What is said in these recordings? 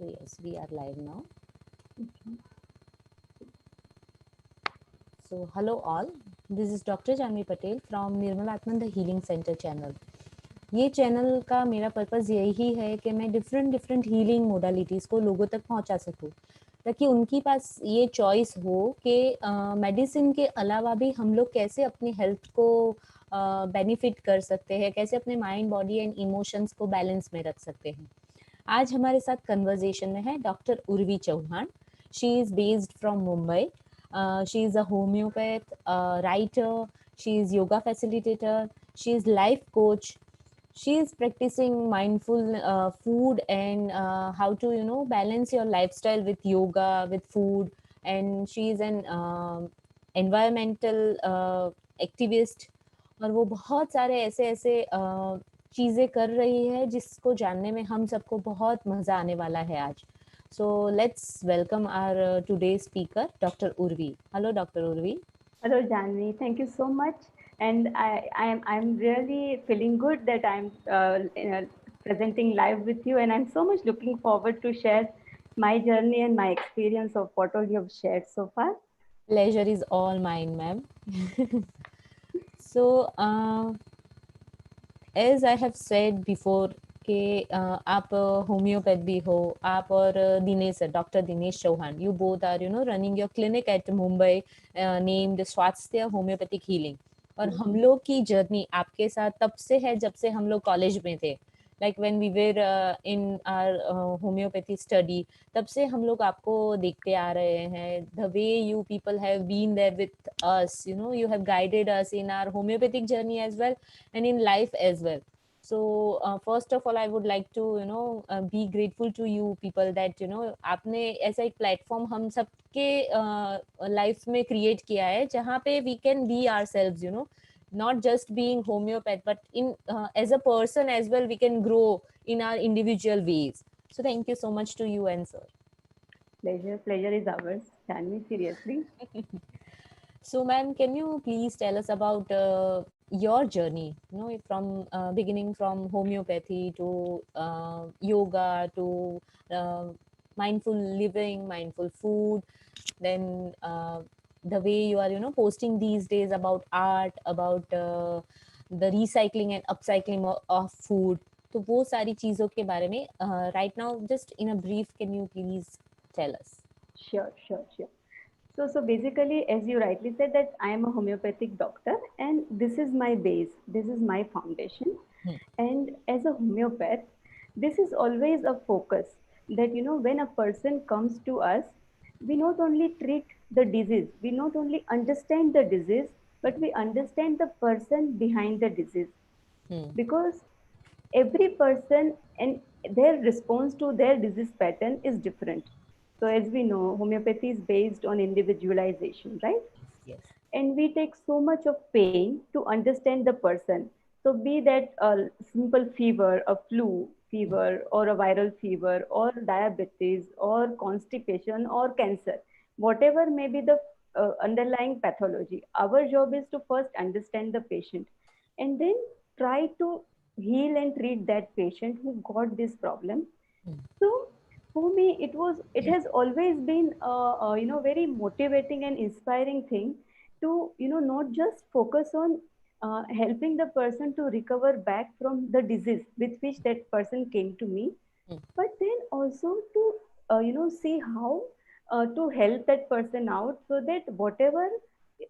Yes, we are live now. So, hello all. This is Dr. Janvi Patel from Nirmal Atman the Healing Center channel. ये channel का मेरा purpose यही है कि मैं different healing modalities को लोगों तक पहुंचा सकूं, ताकि उनकी पास ये चॉइस हो कि मेडिसिन के अलावा भी हम लोग कैसे अपनी हेल्थ को बेनिफिट कर सकते हैं, कैसे अपने माइंड, बॉडी एंड इमोशंस को बैलेंस में रख सकते हैं। आज हमारे साथ कन्वर्जेशन में है doctor Urvi Chauhan. She is based from Mumbai. She is a homeopath, writer, she is yoga facilitator, she is life coach, she is practicing mindful food and how to balance your lifestyle with yoga, with food, and she is an environmental activist. और वो बहुत सारे ऐसे ऐसे चीज़ें कर रही है जिसको जानने में हम सबको बहुत मज़ा आने वाला है आज. So let's welcome our today's speaker, Dr. Urvi. Hello, Dr. Urvi. Hello, Janvi. Thank you so much. And I'm really feeling good that I'm presenting live with you. And I'm so much looking forward to share my journey and my experience of what all you have shared so far. Pleasure is all mine, ma'am. So, as I have said before, कि आप homeopath भी हो, आप और Dinesh doctor Dinesh Chauhan, you both are running your clinic at Mumbai named स्वास्थ्य homeopathic healing. और हम लोग की जर्नी आपके साथ तब से है जब से हम लोग कॉलेज में थे, like when we were in our homeopathy study, तब से हम लोग आपको देखते आ रहे हैं. The way you people have been there with us, you have guided us in our homeopathic journey as well and in life as well. So first of all I would like to be grateful to you people that आपने ऐसा एक platform हम सबके life में create किया है जहाँ पे we can be ourselves, not just being homeopath but in as a person as well we can grow in our individual ways. So thank you so much to you and sir. Pleasure is ours, Janvi, seriously. So, ma'am, can you please tell us about your journey? From beginning from homeopathy to yoga to mindful living, mindful food, then the way you are, posting these days about art, about the recycling and upcycling of food. तो वो सारी चीज़ों के बारे में right now, just in a brief, can you please tell us? Sure. So basically, as you rightly said, that I am a homeopathic doctor, and this is my base. This is my foundation. Hmm. And as a homeopath, this is always a focus that when a person comes to us, we not only treat the disease, we not only understand the disease, but we understand the person behind the disease, Hmm. because every person and their response to their disease pattern is different. So as we know, homeopathy is based on individualization, right? Yes. And we take so much of pain to understand the person. So be that a simple fever, a flu fever, or a viral fever, or diabetes, or constipation, or cancer, whatever may be the underlying pathology, our job is to first understand the patient and then try to heal and treat that patient who got this problem. Hmm. So for me, it has always been very motivating and inspiring thing to not just focus on helping the person to recover back from the disease with which that person came to me, Hmm. but then also to see how to help that person out so that whatever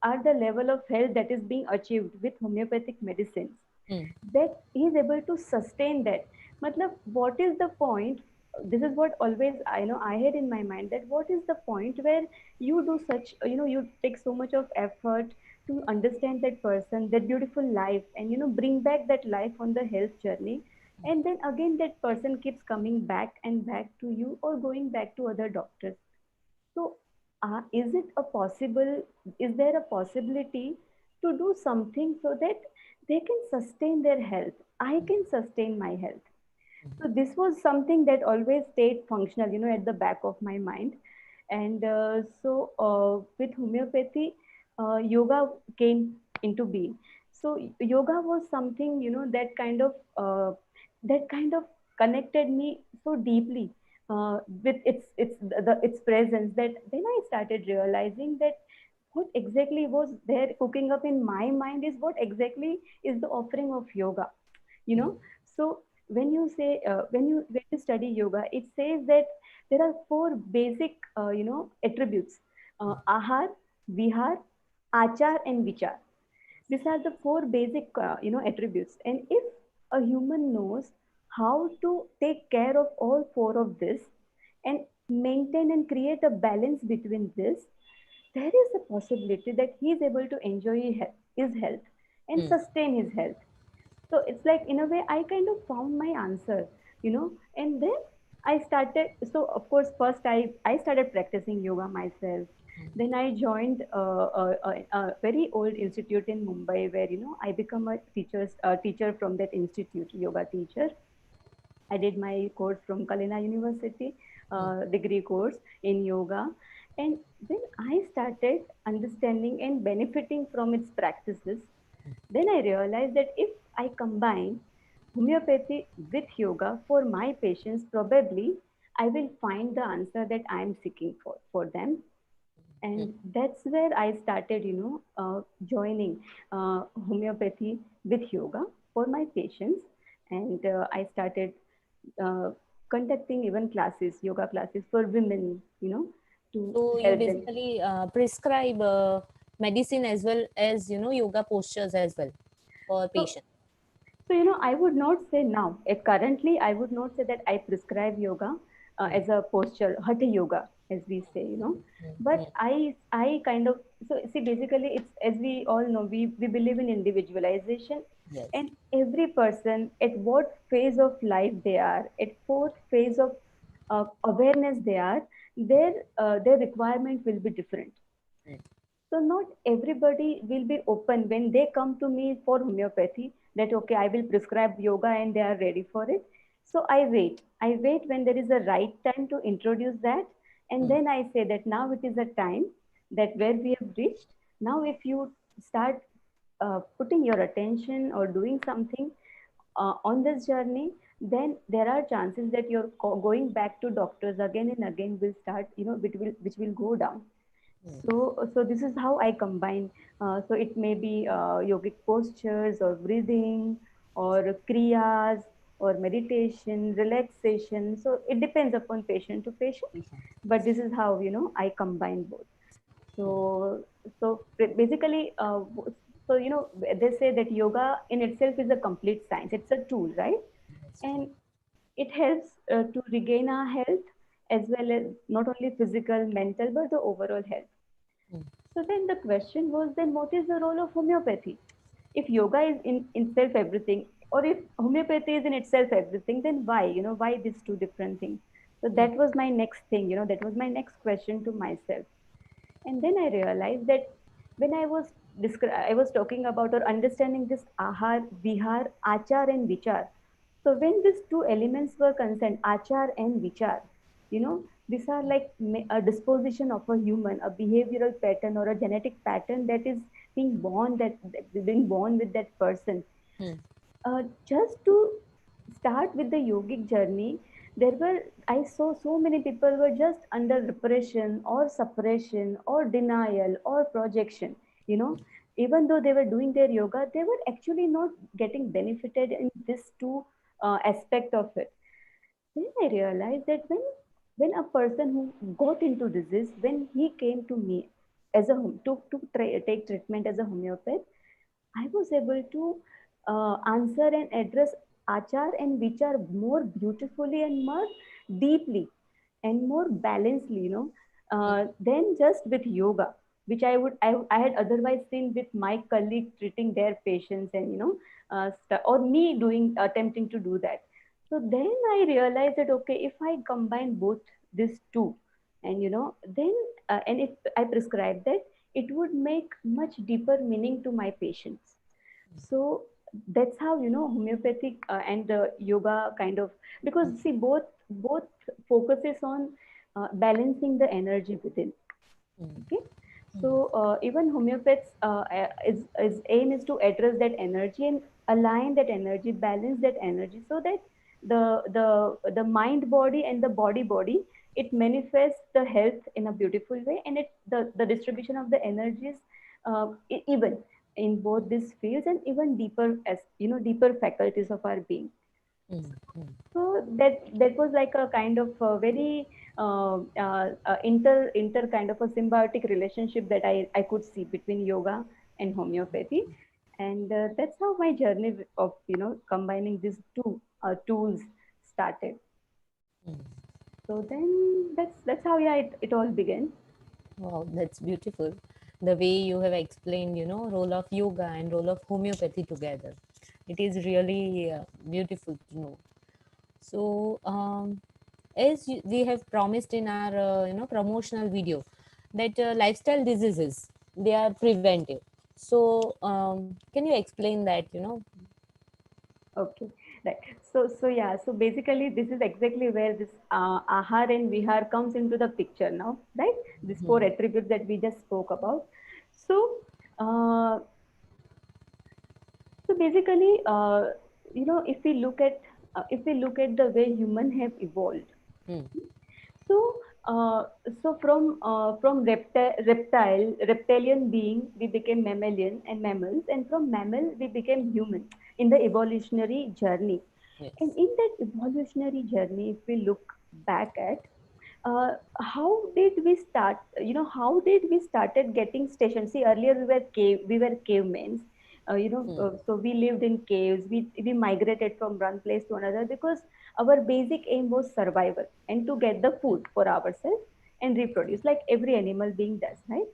are the level of health that is being achieved with homeopathic medicines, Hmm. that he is able to sustain that. Matlab, what is the point? This is what always I had in my mind, that what is the point where you do such, you take so much of effort to understand that person, that beautiful life, and bring back that life on the health journey, and then again that person keeps coming back and back to you or going back to other doctors. So, is it a possible? Is there a possibility to do something so that they can sustain their health? I can sustain my health. So this was something that always stayed functional, at the back of my mind. And with homeopathy, yoga came into being. So yoga was something, that kind of connected me so deeply, with its presence, that then I started realizing that what exactly was there cooking up in my mind is what exactly is the offering of yoga, you mm, know. So when you say when you study yoga, it says that there are four basic attributes: ahar, vihar, achar, and vichar. These are the four basic attributes, and if a human knows how to take care of all four of this and maintain and create a balance between this, there is a possibility that he is able to enjoy his health and mm, sustain his health. So it's like, in a way, I kind of found my answer, and then I started. So of course, first I started practicing yoga myself. Then I joined a very old institute in Mumbai, where I become a teacher from that institute, yoga teacher. I did my course from Kalina University, mm, degree course in yoga. And when I started understanding and benefiting from its practices, then I realized that if I combine homeopathy with yoga for my patients, probably I will find the answer that I am seeking for them. mm. And that's where I started, joining homeopathy with yoga for my patients. And I started uh, conducting even classes, yoga classes for women, to So you help them. basically prescribe medicine as well as yoga postures as well for So patients. I would not say now. Currently, I would not say that I prescribe yoga Mm, as a posture, hatha yoga, as we say, mm, But mm. I kind of, so see, basically, it's, as we all know, we believe in individualization, Yes. and every person at what phase of life they are, at what phase of awareness they are, their requirement will be different. Mm, So not everybody will be open when they come to me for homeopathy, that okay, I will prescribe yoga and they are ready for it. So I wait. I wait when there is a right time to introduce that. And mm, then I say that now it is a time that where we have reached. Now if you start putting your attention or doing something on this journey, then there are chances that your going back to doctors again and again will start, which will go down. mm. So this is how I combine. So it may be yogic postures or breathing or kriyas or meditation, relaxation. So it depends upon patient to patient. Patients. But this is how I combine both. So basically, so they say that yoga in itself is a complete science. It's a tool, right? That's true. And it helps to regain our health, as well as not only physical, mental, but the overall health. Mm, So then the question was, then what is the role of homeopathy? If yoga is in itself everything, or if homeopathy is in itself everything, then why? Why these two different things? So mm, that was my next thing, that was my next question to myself. And then I realized that when I was talking about or understanding this ahar, vihar, achar, and vichar. So when these two elements were concerned, achar and vichar, these are like a disposition of a human, a behavioral pattern or a genetic pattern that is being born with that person. mm, Just to start with the yogic journey, I saw so many people were just under repression or suppression or denial or projection, you know even though they were doing their yoga, they were actually not getting benefited in this two aspect of it. Then I realized that when a person who got into disease, when he came to me as a take treatment as a homeopath, I was able to answer and address achar and vichar more beautifully and more deeply and more balancedly, than just with yoga, which I had otherwise seen with my colleagues treating their patients, and or me doing attempting to do that. So then I realized that okay, if I combine both these two, and then and if I prescribe that, it would make much deeper meaning to my patients. So that's how homeopathic and yoga kind of, because see, both focuses on balancing the energy within. mm, Okay, mm, so even homeopaths is aim is to address that energy and align that energy, balance that energy, so that the mind body and the body, it manifests the health in a beautiful way, and the distribution of the energies, even in both these fields and even deeper, as deeper faculties of our being. Mm, mm, So that was like a kind of a very inter kind of a symbiotic relationship that I could see between yoga and homeopathy. And that's how my journey of combining these two tools started. mm. So then that's how, yeah, it all began. Wow, that's beautiful. The way you have explained, role of yoga and role of homeopathy together. It is really beautiful to know. So, as we have promised in our, promotional video, that lifestyle diseases, they are preventive. So, can you explain that? Okay, right. So yeah, so basically this is exactly where this ahar and vihar comes into the picture now, right? These four Hmm. attributes that we just spoke about. So uh, so basically, if we look at the way human have evolved, Hmm. so, from reptilian being, we became mammalian and mammals, and from mammal we became human in the evolutionary journey. And Yes. in that evolutionary journey, if we look back at how did we start, how did we started getting stationed? See, earlier we were cavemen. Hmm. So we lived in caves. We migrated from one place to another because our basic aim was survival and to get the food for ourselves and reproduce, like every animal being does, right?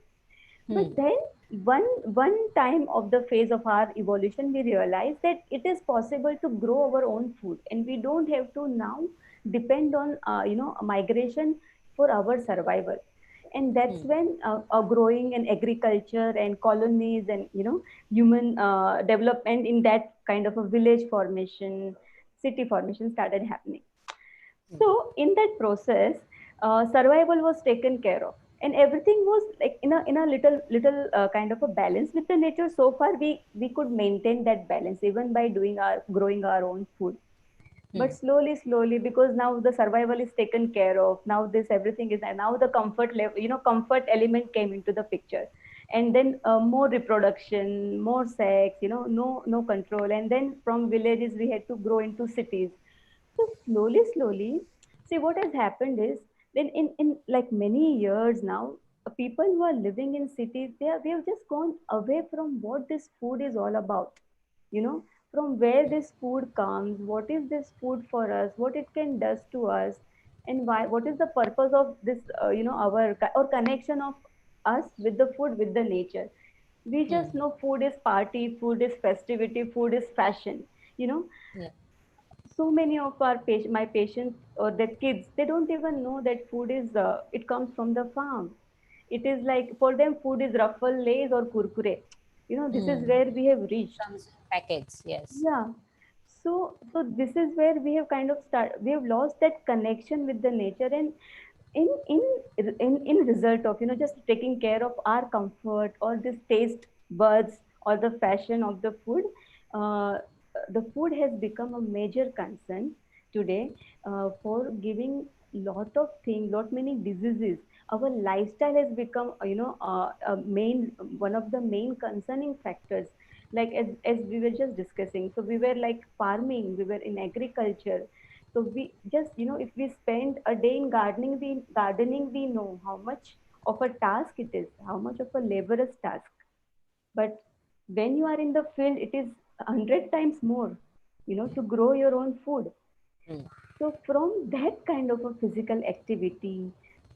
But Hmm. then one time of the phase of our evolution, we realized that it is possible to grow our own food, and we don't have to now depend on migration for our survival. And that's Hmm. when growing and agriculture and colonies and human development in that kind of a village formation, city formation started happening. Hmm. So in that process, survival was taken care of, and everything was like in a little kind of a balance with the nature. So far, we could maintain that balance even by doing our growing our own food. Hmm. But slowly, because now the survival is taken care of, now this everything is, and now the comfort level, comfort element came into the picture, and then more reproduction, more sex, no control, and then from villages we had to grow into cities. So slowly, see what has happened is then in like many years now, people who are living in cities, we have just gone away from what this food is all about. You know, from where this food comes, what is this food for us, what it can does to us, and why, what is the purpose of this, our connection of us with the food, with the nature. We Hmm. just know food is party, food is festivity, food is fashion. You know, Yeah. so many of my patients or their kids, they don't even know that food is it comes from the farm. It is like for them food is ruffle, lays or kurkure. This is Hmm. where we have reached. Comes in packets. Yes. Yeah. So this is where we have kind of we have lost that connection with the nature. And in in in result of just taking care of our comfort or this taste buds or the fashion of the food, uh, the food has become a major concern today, for giving lot many diseases. Our lifestyle has become a main one of the main concerning factors. Like as we were just discussing, so we were like farming, we were in agriculture. So we just, if we spend a day in gardening, we know how much of a task it is, how much of a laborious task. But when you are in the field, it is 100 times more, to grow your own food. Hmm. So from that kind of a physical activity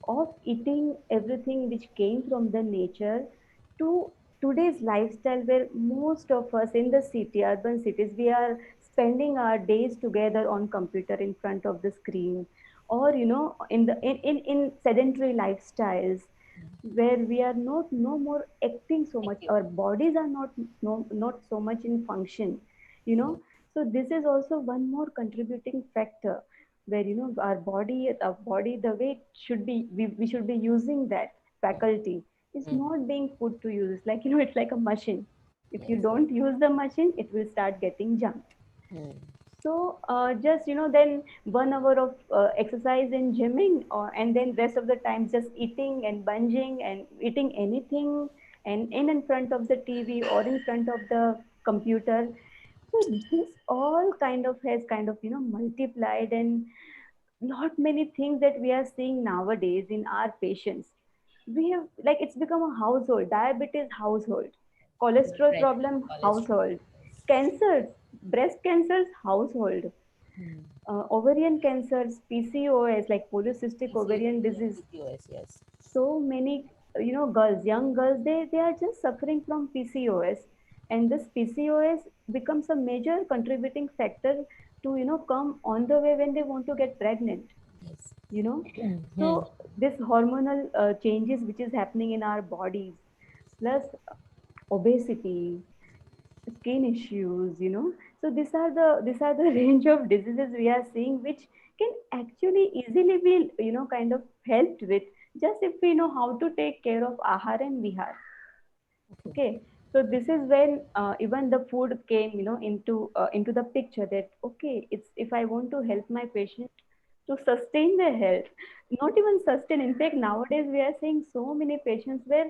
of eating everything which came from the nature to today's lifestyle where most of us in the city, urban cities, we are spending our days together on computer in front of the screen, or in sedentary lifestyles where we are not no more acting so much, Active. our bodies are not so much in function, you know so this is also one more contributing factor where our body the way it should be, we should be using that faculty is Hmm. not being put to use. Like, it's like a machine. If you Yes. don't use the machine, it will start getting junked. Hmm. So just then 1 hour of exercise and gymming, and then rest of the time just eating and binging and eating anything and in front of the TV or in front of the computer. So this all kind of has kind of multiplied, and not many things that we are seeing nowadays in our patients. We have, like, it's become a household. Diabetes household, cholesterol Right. problem Cholesterol. household, cancers, breast cancers household, Hmm. ovarian cancers, PCOS, like polycystic ovarian disease. PCOS, yes. So many girls, young girls, they are just suffering from PCOS, and this PCOS becomes a major contributing factor to come on the way when they want to get pregnant. Yes. you know Hmm. so this hormonal changes which is happening in our bodies, plus obesity, skin issues, so these are the range of diseases we are seeing, which can actually easily be kind of helped with, just if we know how to take care of ahar and vihar. Okay. Okay, so this is when even the food came, into the picture, that okay, it's if I want to help my patient to sustain their health, not even sustain. In fact, nowadays we are seeing so many patients where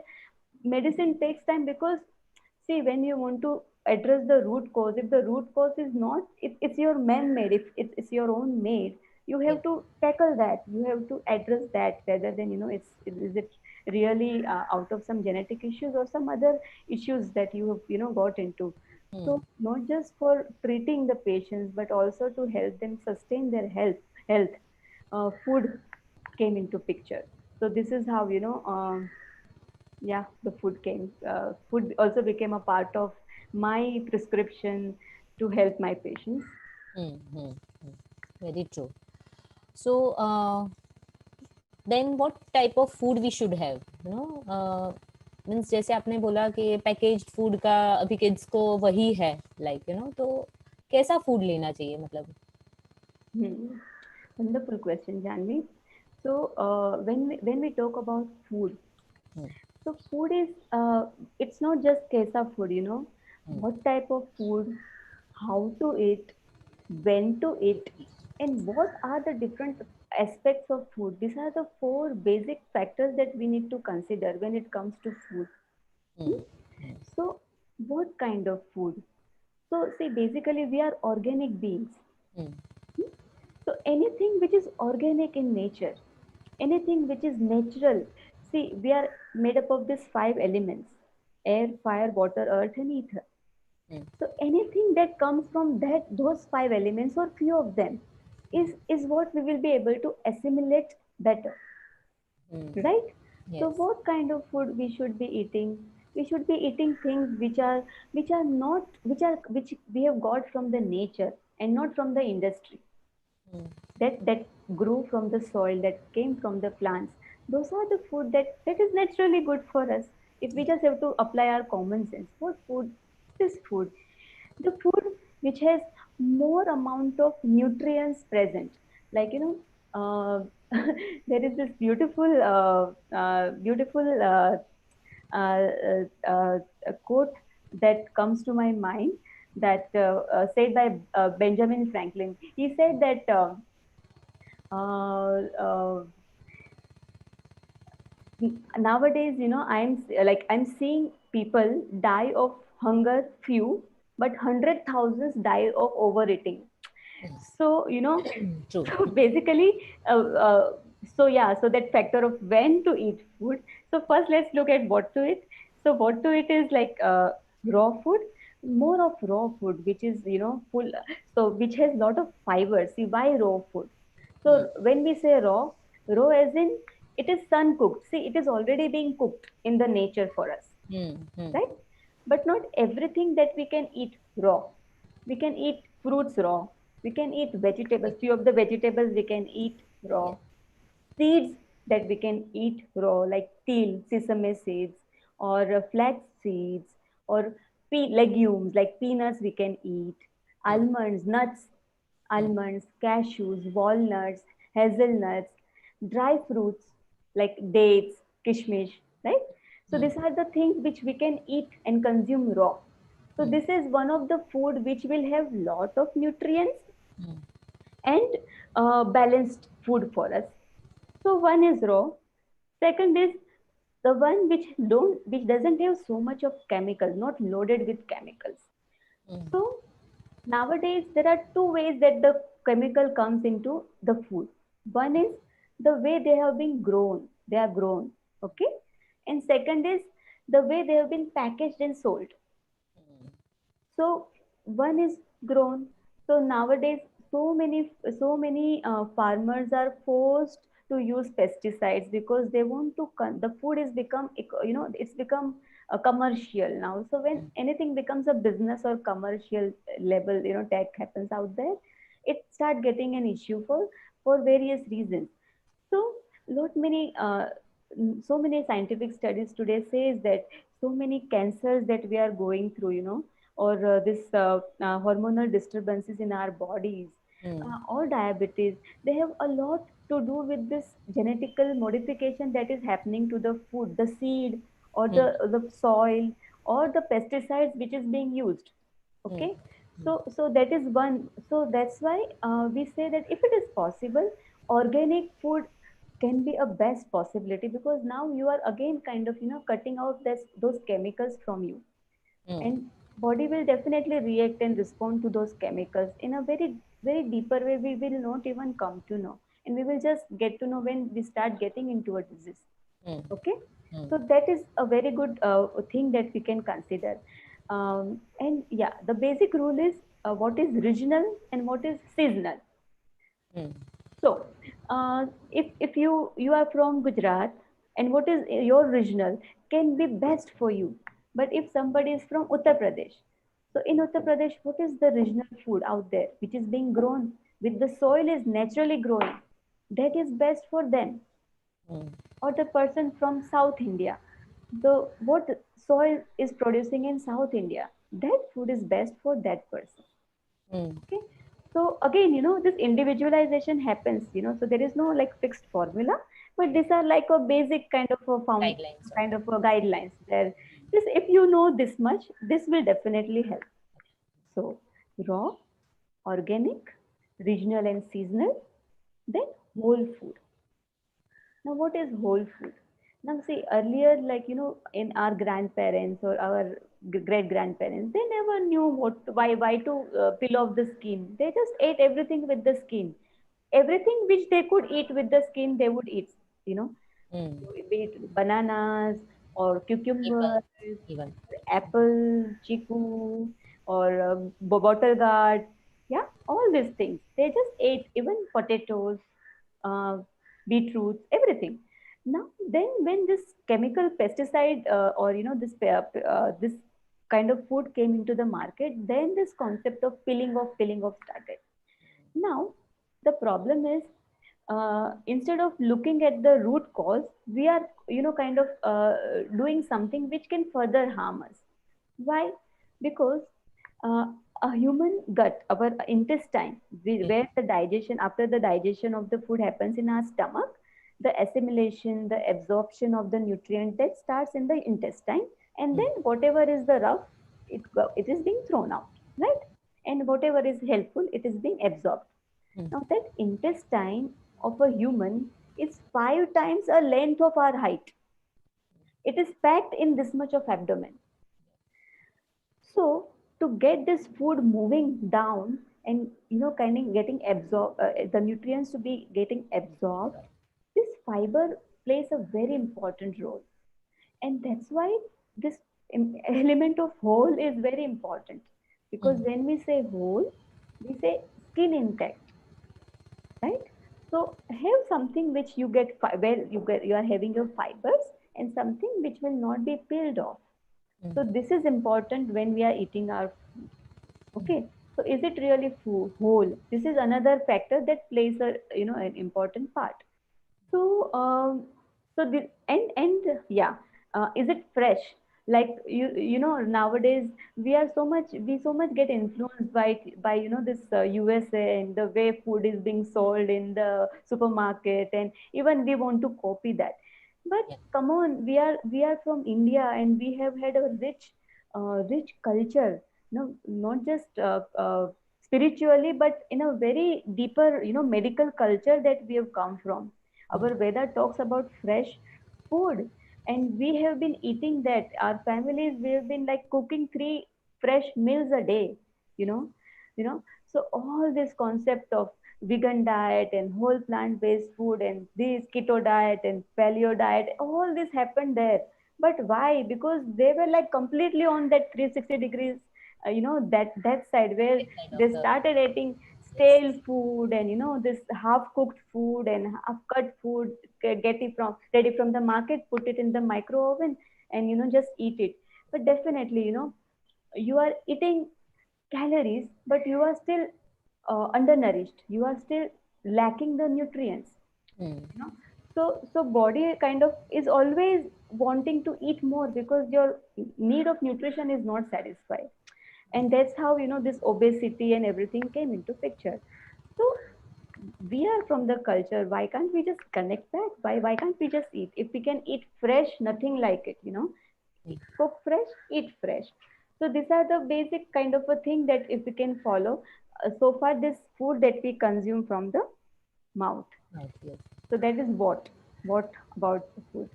medicine takes time, because see, when you want to address the root cause, if the root cause is not, it's your man-made, if it's your own made, you Yes. have to tackle that. You have to address that, rather than is it really out of some genetic issues or some other issues that you have got into. Hmm. So not just for treating the patients, but also to help them sustain their health. Food came into picture. So this is how yeah, the food came. Food also became a part of my prescription to help my patients. Hmm. Hmm. Hmm. Very true. So, then what type of food we should have, means जैसे आपने बोला कि packaged food का अभी kids को वही है, like तो कैसा फूड लेना चाहिए मतलब? Hmm. Wonderful question, Janvi. So when we talk about food, Hmm. so food is it's not just kesa food, Hmm. what type of food, how to eat, when to eat, and what are the different aspects of food. These are the four basic factors that we need to consider when it comes to food. Hmm. Hmm? So what kind of food? So see, basically we are organic beings. Hmm. Hmm? So anything which is organic in nature, anything which is natural. See, we are made up of these five elements: air, fire, water, earth, and ether. Hmm. So anything that comes from those five elements, or few of them, is what we will be able to assimilate better, Hmm. right? So Yes. what kind of food we should be eating? We should be eating things which are not which we have got from the nature, and not from the industry, Hmm. that grew from the soil, that came from the plants. Those are the food that is naturally good for us. If we just have to apply our common sense, what food? This food, the food which has more amount of nutrients present, like there is this beautiful quote that comes to my mind, that said by Benjamin Franklin. He said that uh, uh, nowadays, I'm seeing people die of hunger, few, but hundred thousands die of overeating. Yes. So True. so basically, uh, uh, so yeah, so that factor of when to eat food. So first, let's look at what to eat. So what to eat is like raw food, more of raw food, which is full, so which has lot of fibers. See, why raw food? Hmm. So when we say raw, raw as in it is sun cooked. See, it is already being cooked in the nature for us, Hmm. Hmm. right? But not everything that we can eat raw. We can eat fruits raw. We can eat vegetables. Few of the vegetables we can eat Yes. raw. Seeds that we can eat raw, like teal, sesame seeds, or flax seeds, or legumes like peanuts we can eat. Hmm. Almonds, nuts, Hmm. almonds, cashews, walnuts, hazelnuts, dry fruits like dates, kishmish, right? So Hmm. these are the things which we can eat and consume raw. So Hmm. this is one of the food which will have lot of nutrients, and balanced food for us. So one is raw. Second is the one which doesn't have so much of chemicals, not loaded with chemicals. Mm. So nowadays there are two ways that the chemical comes into the food. One is the way they have been grown, they are grown, okay, and second is the way they have been packaged and sold. So one is grown. So nowadays, so many farmers are forced to use pesticides because they want to. The food is become, it's become a commercial now. So when Mm. anything becomes a business or commercial level, tech happens out there, it start getting an issue for various reasons. So lot many so many scientific studies today says that so many cancers that we are going through, or this hormonal disturbances in our bodies, Mm. or diabetes, they have a lot to do with this genetical modification that is happening to the food, the seed, or Mm. the soil, or the pesticides which is being used. Mm. Okay, so that is one. So that's why we say that if it is possible, organic food can be a best possibility, because now you are again kind of cutting out those chemicals from you, Mm. and body will definitely react and respond to those chemicals in a very very deeper way we will not even come to know, and we will just get to know when we start getting into a disease. Mm. Okay, Mm. so that is a very good thing that we can consider. And yeah, the basic rule is what is regional and what is seasonal. Mm. So, if you are from Gujarat, and what is your regional can be best for you. But if somebody is from Uttar Pradesh, so in Uttar Pradesh, what is the regional food out there which is being grown with the soil is naturally growing? That is best for them. Mm. Or the person from South India, the what soil is producing in South India, that food is best for that person. Mm. Okay, so again, this individualization happens, so there is no like fixed formula, but these are like a basic kind of a found Guidelines. kind of a guidelines there. This, if you know this much, this will definitely help. So raw, organic, regional and seasonal, then whole food. Now, what is whole food? Now, see, earlier, like, in our grandparents or our great grandparents, they never knew why to peel off the skin. They just ate everything with the skin. Everything which they could eat with the skin, they would eat, you know, Mm. be it bananas or People cucumbers, even. apple, chiku, or bottle gourd. Yeah, all these things. They just ate even potatoes, uh, beetroots, everything. Now, then when this chemical pesticide or this kind of food came into the market, then this concept of peeling off started. Now, the problem is instead of looking at the root cause, we are, kind of doing something which can further harm us. Why? Because uh, a human gut, our intestine, Mm. where the digestion, after the digestion of the food happens in our stomach, the assimilation, the absorption of the nutrient that starts in the intestine, and Mm. then whatever is the rough, it is being thrown out, right? And whatever is helpful, it is being absorbed. Mm. Now, that intestine of a human is 5 times a length of our height. It is packed in this much of abdomen. So, to get this food moving down and kind of getting absorbed, the nutrients to be getting absorbed, this fiber plays a very important role, and that's why this element of whole is very important. Because Mm. when we say whole, we say skin intact, right? So have something which you get where you are having your fibers, and something which will not be peeled off. Mm. So this is important when we are eating our food. Okay, so is it really whole? This is another factor that plays a an important part. So, so the and yeah, is it fresh? Like nowadays we so much get influenced by this USA and the way food is being sold in the supermarket, and even we want to copy that. But Yeah. come on, we are from India, and we have had a rich culture. No, not just spiritually, but in a very deeper, medical culture that we have come from. Our Veda talks about fresh food, and we have been eating that. Our families, we have been like cooking 3 fresh meals a day, you know, you know. So all this concept of vegan diet and whole plant-based food and this keto diet and paleo diet, all this happened there. But why? Because they were like completely on that 360 degrees, that side where That kind of they the started eating yes. stale food and this half cooked food and half cut food, get it from ready from the market, put it in the micro oven, and just eat it. But definitely, you are eating calories, but you are still undernourished, you are still lacking the nutrients, Mm. you know. So body kind of is always wanting to eat more because your need of nutrition is not satisfied. And that's how this obesity and everything came into picture. So we are from the culture, why can't we just connect back? Why can't we just eat? If we can eat fresh, nothing like it, Mm. cook fresh, eat fresh. So these are the basic kind of a thing that if we can follow. So far this food that we consume from the mouth. Right, yes. So that is what about the food.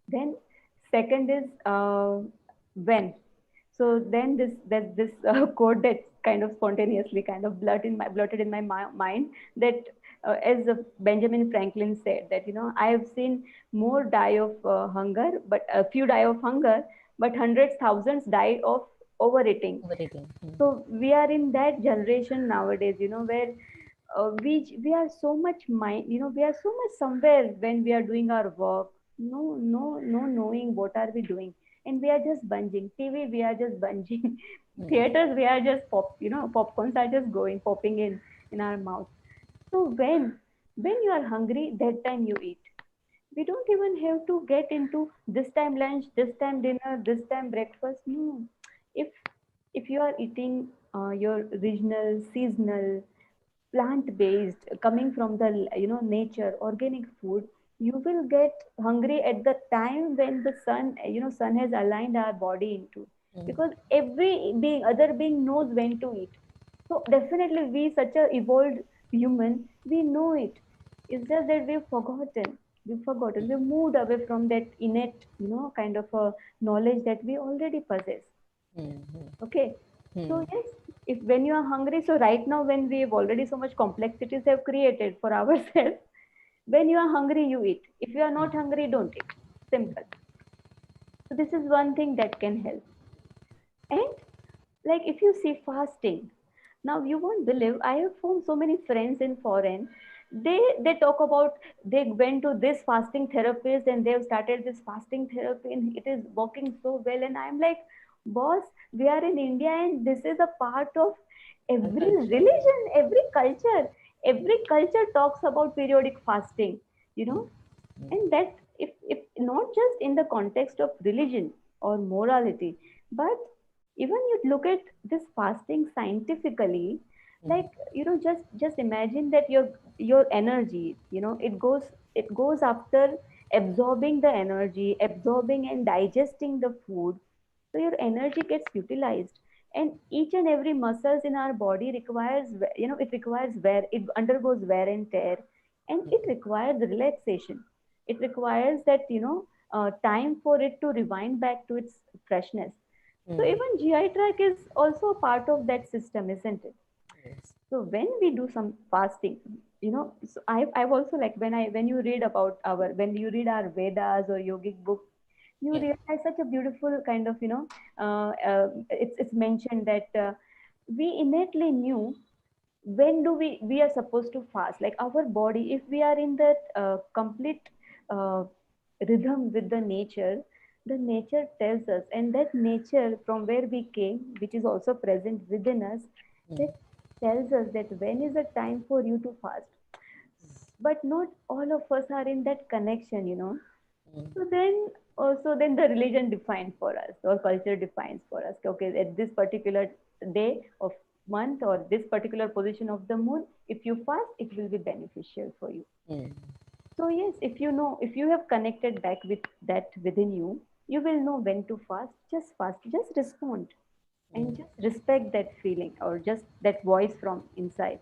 Then second is when. So then this quote that kind of spontaneously kind of blurted in my mind, that as Benjamin Franklin said, that I have seen more die of hunger, but a few die of hunger, but hundreds thousands die of overeating. Overeating. Mm. So we are in that generation nowadays, where we are so much mind, we are so much somewhere when we are doing our work. No knowing what are we doing, and we are just binging TV. We are just binging Mm. theaters. We are just popcorns are just going popping in our mouth. So when you are hungry, that time you eat. We don't even have to get into this time lunch, this time dinner, this time breakfast. No, if if you are eating your regional, seasonal, plant based, coming from the nature, organic food, you will get hungry at the time when the sun has aligned our body into, Mm. because every being, other being, knows when to eat. So definitely we, such a evolved human, we know it. It's just that we've moved away from that innate, kind of a knowledge that we already possess. Mm. Mm. Okay. So Mm. yes, if when you are hungry, so right now when we've already so much complexities have created for ourselves, when you are hungry, you eat. If you are not hungry, don't eat. Simple. So this is one thing that can help. And like if you see fasting, now you won't believe, I have found so many friends in foreign. They talk about they went to this fasting therapist and they've started this fasting therapy and it is working so well. And I'm like, boss, we are in India and this is a part of Our every culture. religion, every culture. Every culture talks about periodic fasting, you Mm. know, Mm. and that if not just in the context of religion or morality, but even you look at this fasting scientifically, Mm. like just imagine that your energy, it goes after absorbing the energy, absorbing and digesting the food. So your energy gets utilized, and each and every muscles in our body requires, it requires wear, it undergoes wear and tear, and it requires relaxation. It requires that time for it to rewind back to its freshness. So Mm. even GI tract is also a part of that system, isn't it? Yes. So when we do some fasting, so I've also, like, when you read about when you read our Vedas or yogic book, you Yeah. realize such a beautiful kind of, it's mentioned that we innately knew when do we are supposed to fast. Like our body, if we are in that complete uh, rhythm with the nature, the nature tells us, and that nature from where we came, which is also present within us, Mm. that tells us that when is the time for you to fast. But not all of us are in that connection. Mm. So then also then the religion defines for us, or culture defines for us, okay, at this particular day of month or this particular position of the moon, if you fast, it will be beneficial for you. Mm. So yes, if you have connected back with that within you, you will know when to fast. Just fast, just respond. and just respect that feeling or just that voice from inside.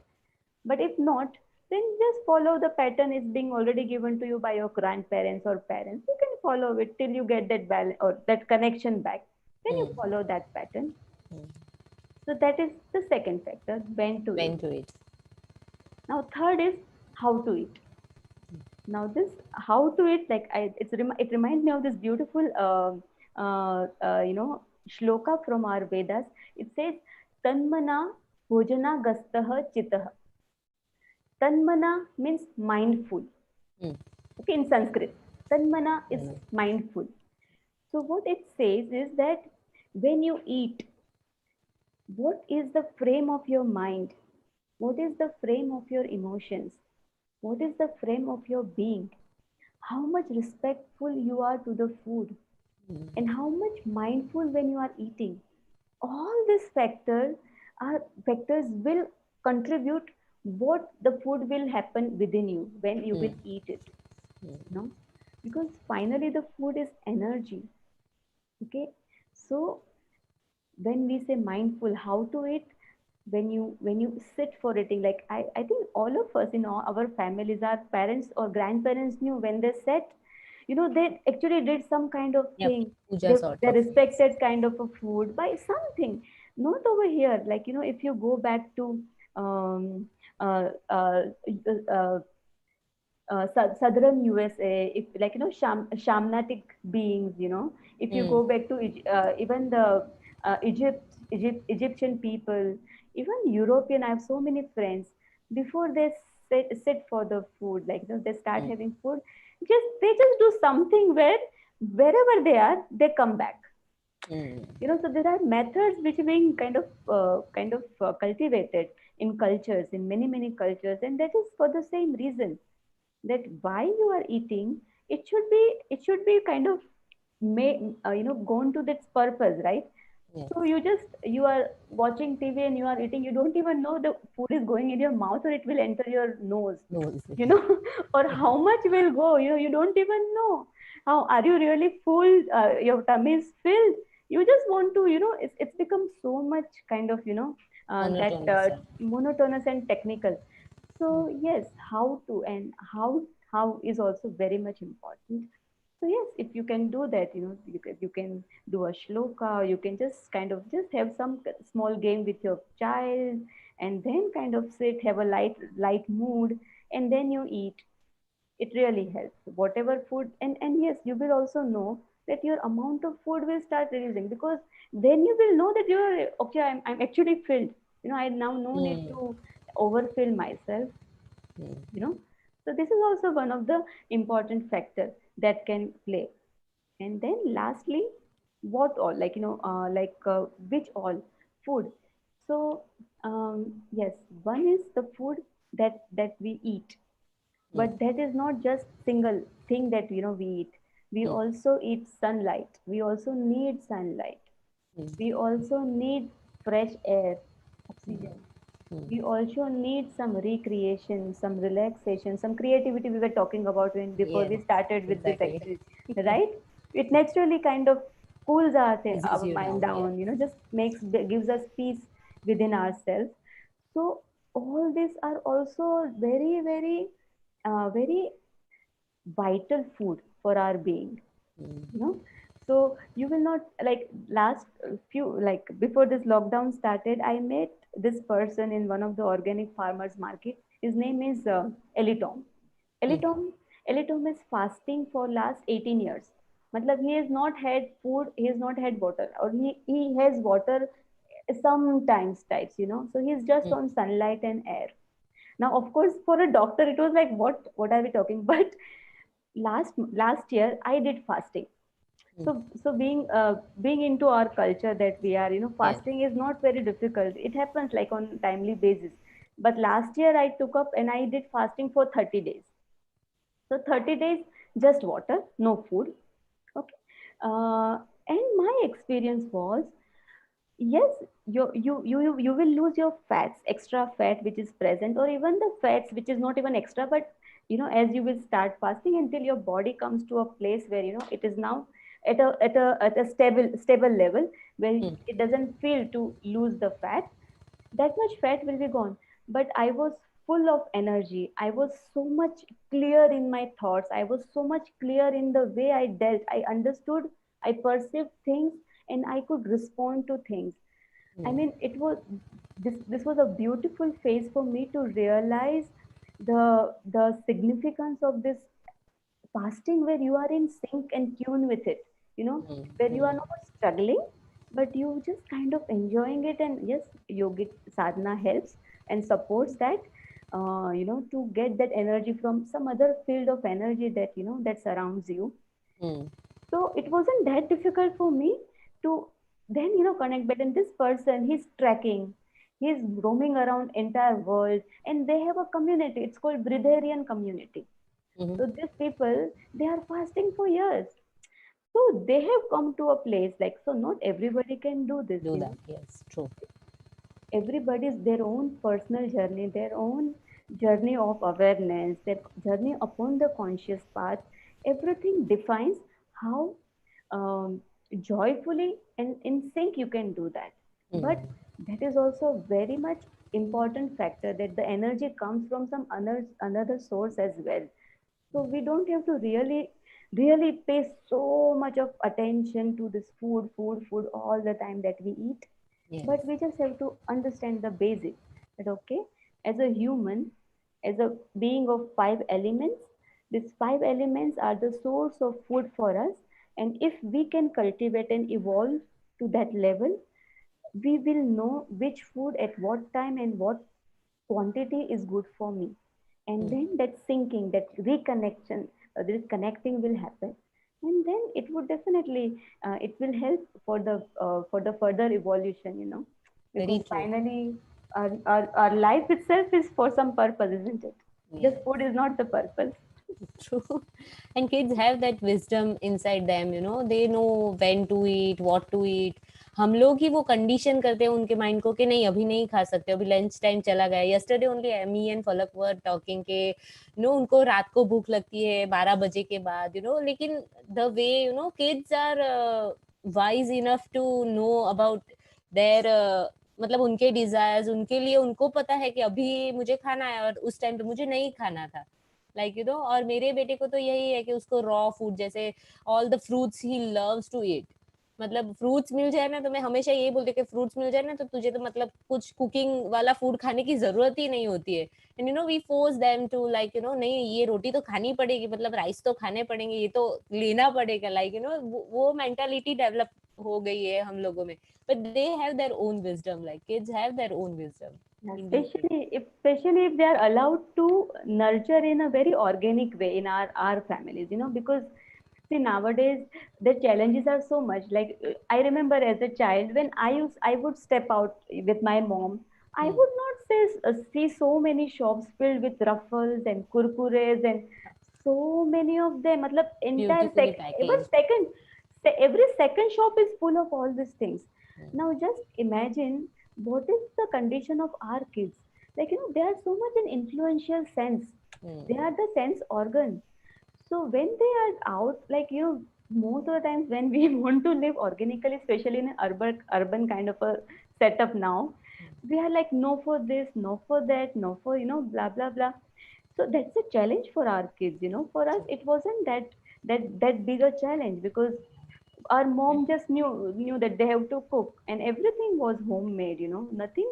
But if not, then just follow the pattern is being already given to you by your grandparents or parents. You can follow it till you get that balance or that connection back. Then you follow that pattern. So that is the second factor, when to When eat. to eat. Now third is how to eat. Now this how to eat, like it reminds me of this beautiful shloka from our Vedas. It says tanmana bhojana gastah chitah. Tanmana means mindful. Mm. Okay, in Sanskrit, tanmana is Mm. mindful. So what it says is that when you eat, what is the frame of your mind? What is the frame of your emotions? What is the frame of your being? How much respectful you are to the food, and how much mindful when you are eating. All these factors will contribute what the food will happen within you when you will eat it. No, because finally the food is energy. Okay, so when we say mindful, how to eat, when you sit for eating, like I think all of us in our families, our parents or grandparents knew when they sat, they actually did some kind of Yeah, thing. puja sort They of. Yes. respected kind of a food by something. Not over here, like if you go back to um, uh, uh, uh, southern USA, if like shamanic beings, if you Mm. go back to even the Egyptian people, even European, I have so many friends. Before they sit for the food, like they start Mm. having food, they just do something where wherever they are, they come back. Mm. So there are methods which are being kind of cultivated in cultures, in many cultures, and that is for the same reason, that while you are eating, it should be kind of gone to its purpose, right? Yes. So you are watching TV and you are eating, you don't even know the food is going in your mouth or it will enter your nose, No. you know or how much will go, you don't even know. How are you really full, your tummy is filled, you just want to, it's become so much kind of, that Monotonous. monotonous and technical. So yes, how to, and how is also very much important. So yes, if you can do that, you can do a shloka, you can just kind of just have some small game with your child, and then kind of sit, have a light mood, and then you eat. It really helps. Whatever food, and yes, you will also know that your amount of food will start reducing, because then you will know that you're okay. I'm actually filled. I now no need Mm. to overfill myself, Mm. you know so this is also one of the important factor that can play. And then lastly, what all, which all food. So yes, one is the food that we eat, Mm. but that is not just single thing that we eat. We Mm. also eat sunlight, we also need sunlight, Mm. we also need fresh air, oxygen. Mm. We also need some recreation, some relaxation, some creativity we were talking about when before Yes. we started with this Exactly. activity, right? It naturally kind of cools Eases our you mind down. Yes. down, just gives us peace within ourselves. So all these are also very, very, very vital food for our being, Mm. you know so you will not, like, last few, like before this lockdown started, I met this person in one of the organic farmers market. His name is Elitom. Mm. Elitom is fasting for last 18 years. Matlab, he has not had food, he has not had water, or he has water sometimes types, so he's just Mm. on sunlight and air. Now of course for a doctor it was like, what are we talking but last year I did fasting. Mm. So being into our culture that we are, Yes. fasting is not very difficult. It happens like on timely basis. But last year I took up and I did fasting for 30 days. So 30 days, just water, no food. Okay. And my experience was, yes, you will lose your fats, extra fat which is present, or even the fats which is not even extra, but as you will start fasting until your body comes to a place where it is now at a stable level where Hmm. it doesn't feel to lose the fat, that much fat will be gone. But I was full of energy, I was so much clear in my thoughts, I was so much clear in the way I dealt, I understood, I perceived things, and I could respond to things. I Hmm. mean, it was this was a beautiful phase for me to realize the significance of this fasting, where you are in sync and tune with it, you know, Hmm. where you are Hmm. not struggling, but you just kind of enjoying it. And yes, yogic sadhana helps and supports that, to get that energy from some other field of energy that, that surrounds you. Hmm. So it wasn't that difficult for me to then, connect. But in this person, he's trekking, he's roaming around entire world, and they have a community. It's called Bridharian community. Hmm. So these people, they are fasting for years. So they have come to a place like, so not everybody can do this, Do that. Yes. True. everybody's their own personal journey, their own journey of awareness, their journey upon the conscious path. Everything defines how joyfully and in sync you can do that. Hmm. But that is also very much important factor, that the energy comes from some another source as well. So we don't have to really pay so much of attention to this food all the time that we eat. Yes. But we just have to understand the basics, that okay, as a human, as a being of five elements, these five elements are the source of food for us. And if we can cultivate and evolve to that level, we will know which food at what time and what quantity is good for me. And Hmm. then that syncing, that reconnection, this connecting will happen. And then it would definitely, it will help for the further evolution, Very because true. finally our life itself is for some purpose, isn't it? Just Yes. food is not the purpose. True. And kids have that wisdom inside them, you know, they know when to eat, what to eat. हम लोग ही वो condition करते हैं उनके mind को कि नहीं अभी नहीं खा सकते, अभी लंच टाइम चला गया. यस्टरडे ओनली मी एंड फलक वर टॉकिंग के उनको रात को भूख लगती है 12 बजे के बाद, लेकिन the way kids are wise enough to know about their, मतलब उनके डिजायर्स, उनके लिए उनको पता है कि अभी मुझे खाना है और उस टाइम पे मुझे नहीं खाना था. और मेरे बेटे को तो यही है कि उसको रॉ फूड, जैसे all the fruits he loves to eat. मतलब फ्रूट्स मिल जाए ना, तो मैं हमेशा यही बोलती हूँ कि फ्रूट्स मिल जाए ना तो तुझे तो मतलब कुछ कुकिंग वाला फूड खाने की जरूरत ही नहीं होती है. And we force them to नहीं ये रोटी तो खानी पड़ेगी, मतलब राइस तो खाने पड़ेंगे, ये तो लेना पड़ेगा. वो मेंटालिटी डेवलप हो गई है हम लोगों में. But they have their own wisdom, like kids have their own wisdom. Yeah, Indeed. especially if they are allowed to nurture in a very organic way in our families, because see, nowadays the challenges are so much. Like I remember as a child, when I would step out with my mom, I would not see so many shops filled with ruffles and kurkures and so many of them. Matlab entire beautifully even packaged. every second shop is full of all these things. Now just imagine what is the condition of our kids. Like, they are so much an influential sense. They are the sense organ. So when they are out, like, most of the times when we want to live organically, especially in an urban kind of a setup now, we are like, no for this, no for that, no for, blah, blah, blah. So that's a challenge for our kids. For us it wasn't that big a challenge, because our mom just knew that they have to cook, and everything was homemade. Nothing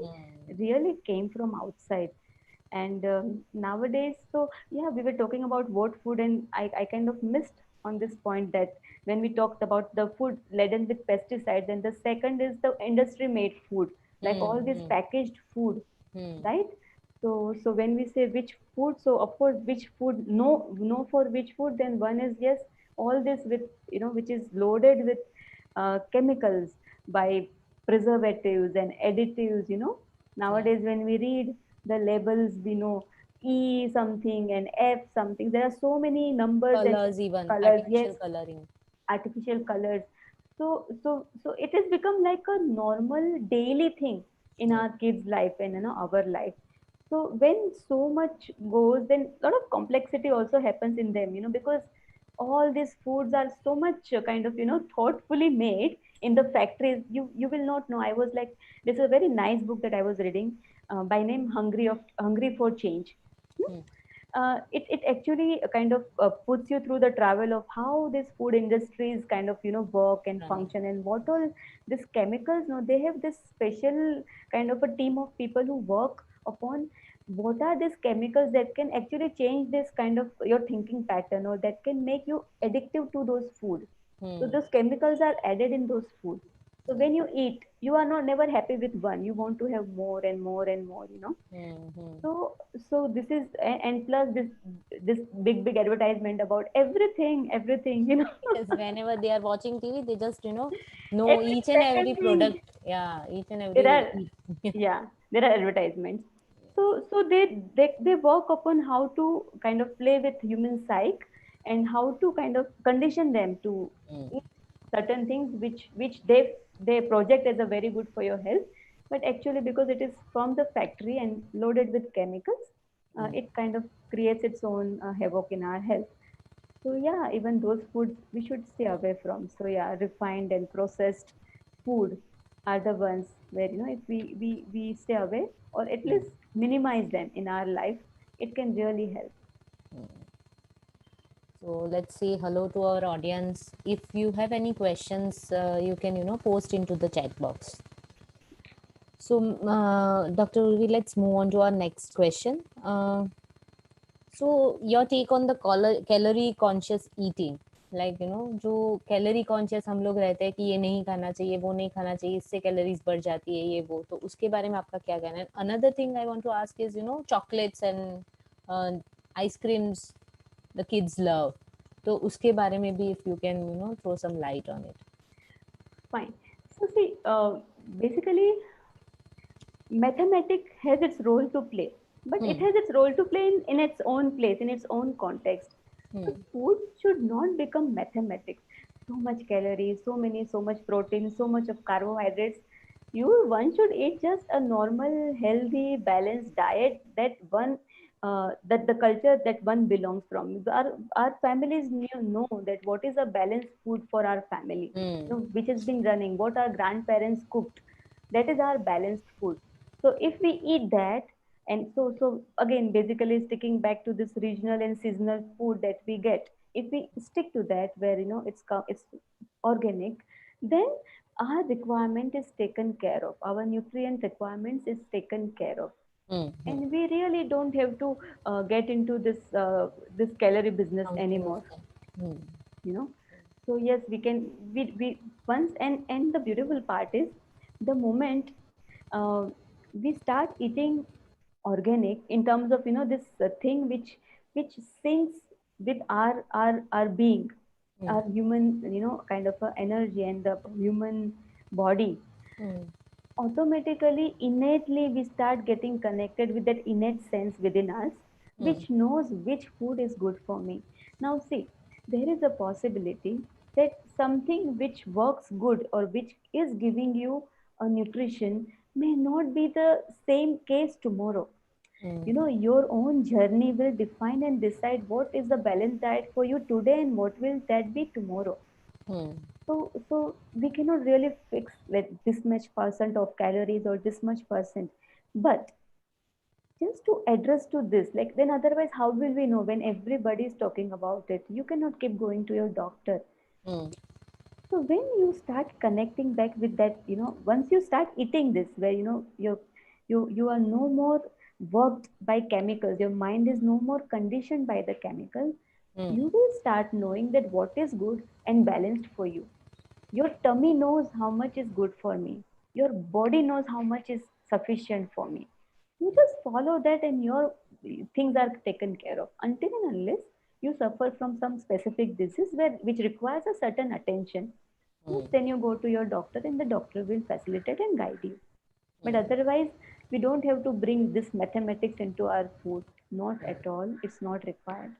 really came from outside. And nowadays, so yeah, we were talking about what food, and I kind of missed on this point, that when we talked about the food laden with pesticides, and the second is the industry made food, like all this packaged food, right? So when we say which food, so of course which food, no for which food, then one is yes, all this with, which is loaded with chemicals, by preservatives and additives. Nowadays when we read the labels, we know E something and F something, there are so many numbers and Colors, even colors. Yes, artificial coloring. artificial colors. So it has become like a normal daily thing in Yeah. our kids life and our life. So when so much goes, then a lot of complexity also happens in them, because all these foods are so much kind of thoughtfully made in the factories. You will not know. I was like, this is a very nice book that I was reading, by name Hungry for Change. Hmm? Hmm. It actually kind of puts you through the travel of how this food industries kind of work and Running. function, and what all these chemicals. No, they have this special kind of a team of people who work upon what are these chemicals that can actually change this kind of your thinking pattern, or that can make you addictive to those food. So Hmm. those chemicals are added in those food. So when you eat, you are not never happy with one. You want to have more and more and more. Hmm. Hmm. So this is, and plus this big advertisement about everything. Yes, whenever they are watching TV, they just know Every each and second every thing product. Yeah, each and there every. are, yeah, there are advertisements. So they work upon how to kind of play with human psyche, and how to kind of condition them to Hmm. eat certain things which they project as a very good for your health, but actually because it is from the factory and loaded with chemicals, Hmm. it kind of creates its own havoc in our health. So yeah, even those foods we should stay away from. So yeah, refined and processed food are the ones where if we stay away, or at Hmm. least minimize them in our life, it can really help. So let's say hello to our audience. If you have any questions, you can post into the chat box. So, Dr. Urvi, let's move on to our next question. So, your take on the calorie conscious eating, like जो calorie conscious हम लोग रहते हैं कि ये नहीं खाना चाहिए, वो नहीं खाना चाहिए, इससे कैलोरीज बढ़ जाती है, ये वो, तो उसके बारे में आपका क्या कहना है? Another thing I want to ask is chocolates and ice creams the kids love, तो उसके बारे में भी if you can throw some light on it. Fine. So see, basically, mathematics has its role to play, but it Hmm. has its role to play in its own place, in its own context. Hmm. So food should not become mathematics. So much calories, so much protein, so much of carbohydrates. One should eat just a normal, healthy, balanced diet, that the culture that one belongs from. Our families know that what is a balanced food for our family, Hmm. which has been running, what our grandparents cooked. That is our balanced food. So if we eat that, and so again, basically sticking back to this regional and seasonal food that we get, if we stick to that, where it's organic, then our requirement is taken care of. Our nutrient requirements is taken care of, Hmm. Hmm. and we really don't have to get into this calorie business Something anymore. like that. Hmm. You know, so yes, we once, and the beautiful part is the moment uh, we start eating organic, in terms of this thing which syncs with our being, Hmm. our human kind of energy and the human body. Hmm. Automatically, innately, we start getting connected with that innate sense within us, Hmm. which knows which food is good for me. Now see, there is a possibility that something which works good, or which is giving you a nutrition, may not be the same case tomorrow. Hmm. Your own journey will define and decide what is the balanced diet for you today, and what will that be tomorrow. Hmm. So we cannot really fix like this much percent of calories or this much percent. But just to address to this, like, then otherwise how will we know when everybody is talking about it? You cannot keep going to your doctor. Hmm. So when you start connecting back with that, once you start eating this, where you are no more worked by chemicals, your mind is no more conditioned by the chemicals, Hmm. you will start knowing that what is good and balanced for you. Your tummy knows how much is good for me. Your body knows how much is sufficient for me. You just follow that, and your things are taken care of, until and unless you suffer from some specific disease which requires a certain attention. Yes, Hmm. then you go to your doctor, and the doctor will facilitate and guide you. But Hmm. otherwise, we don't have to bring this mathematics into our food. Not at all. It's not required.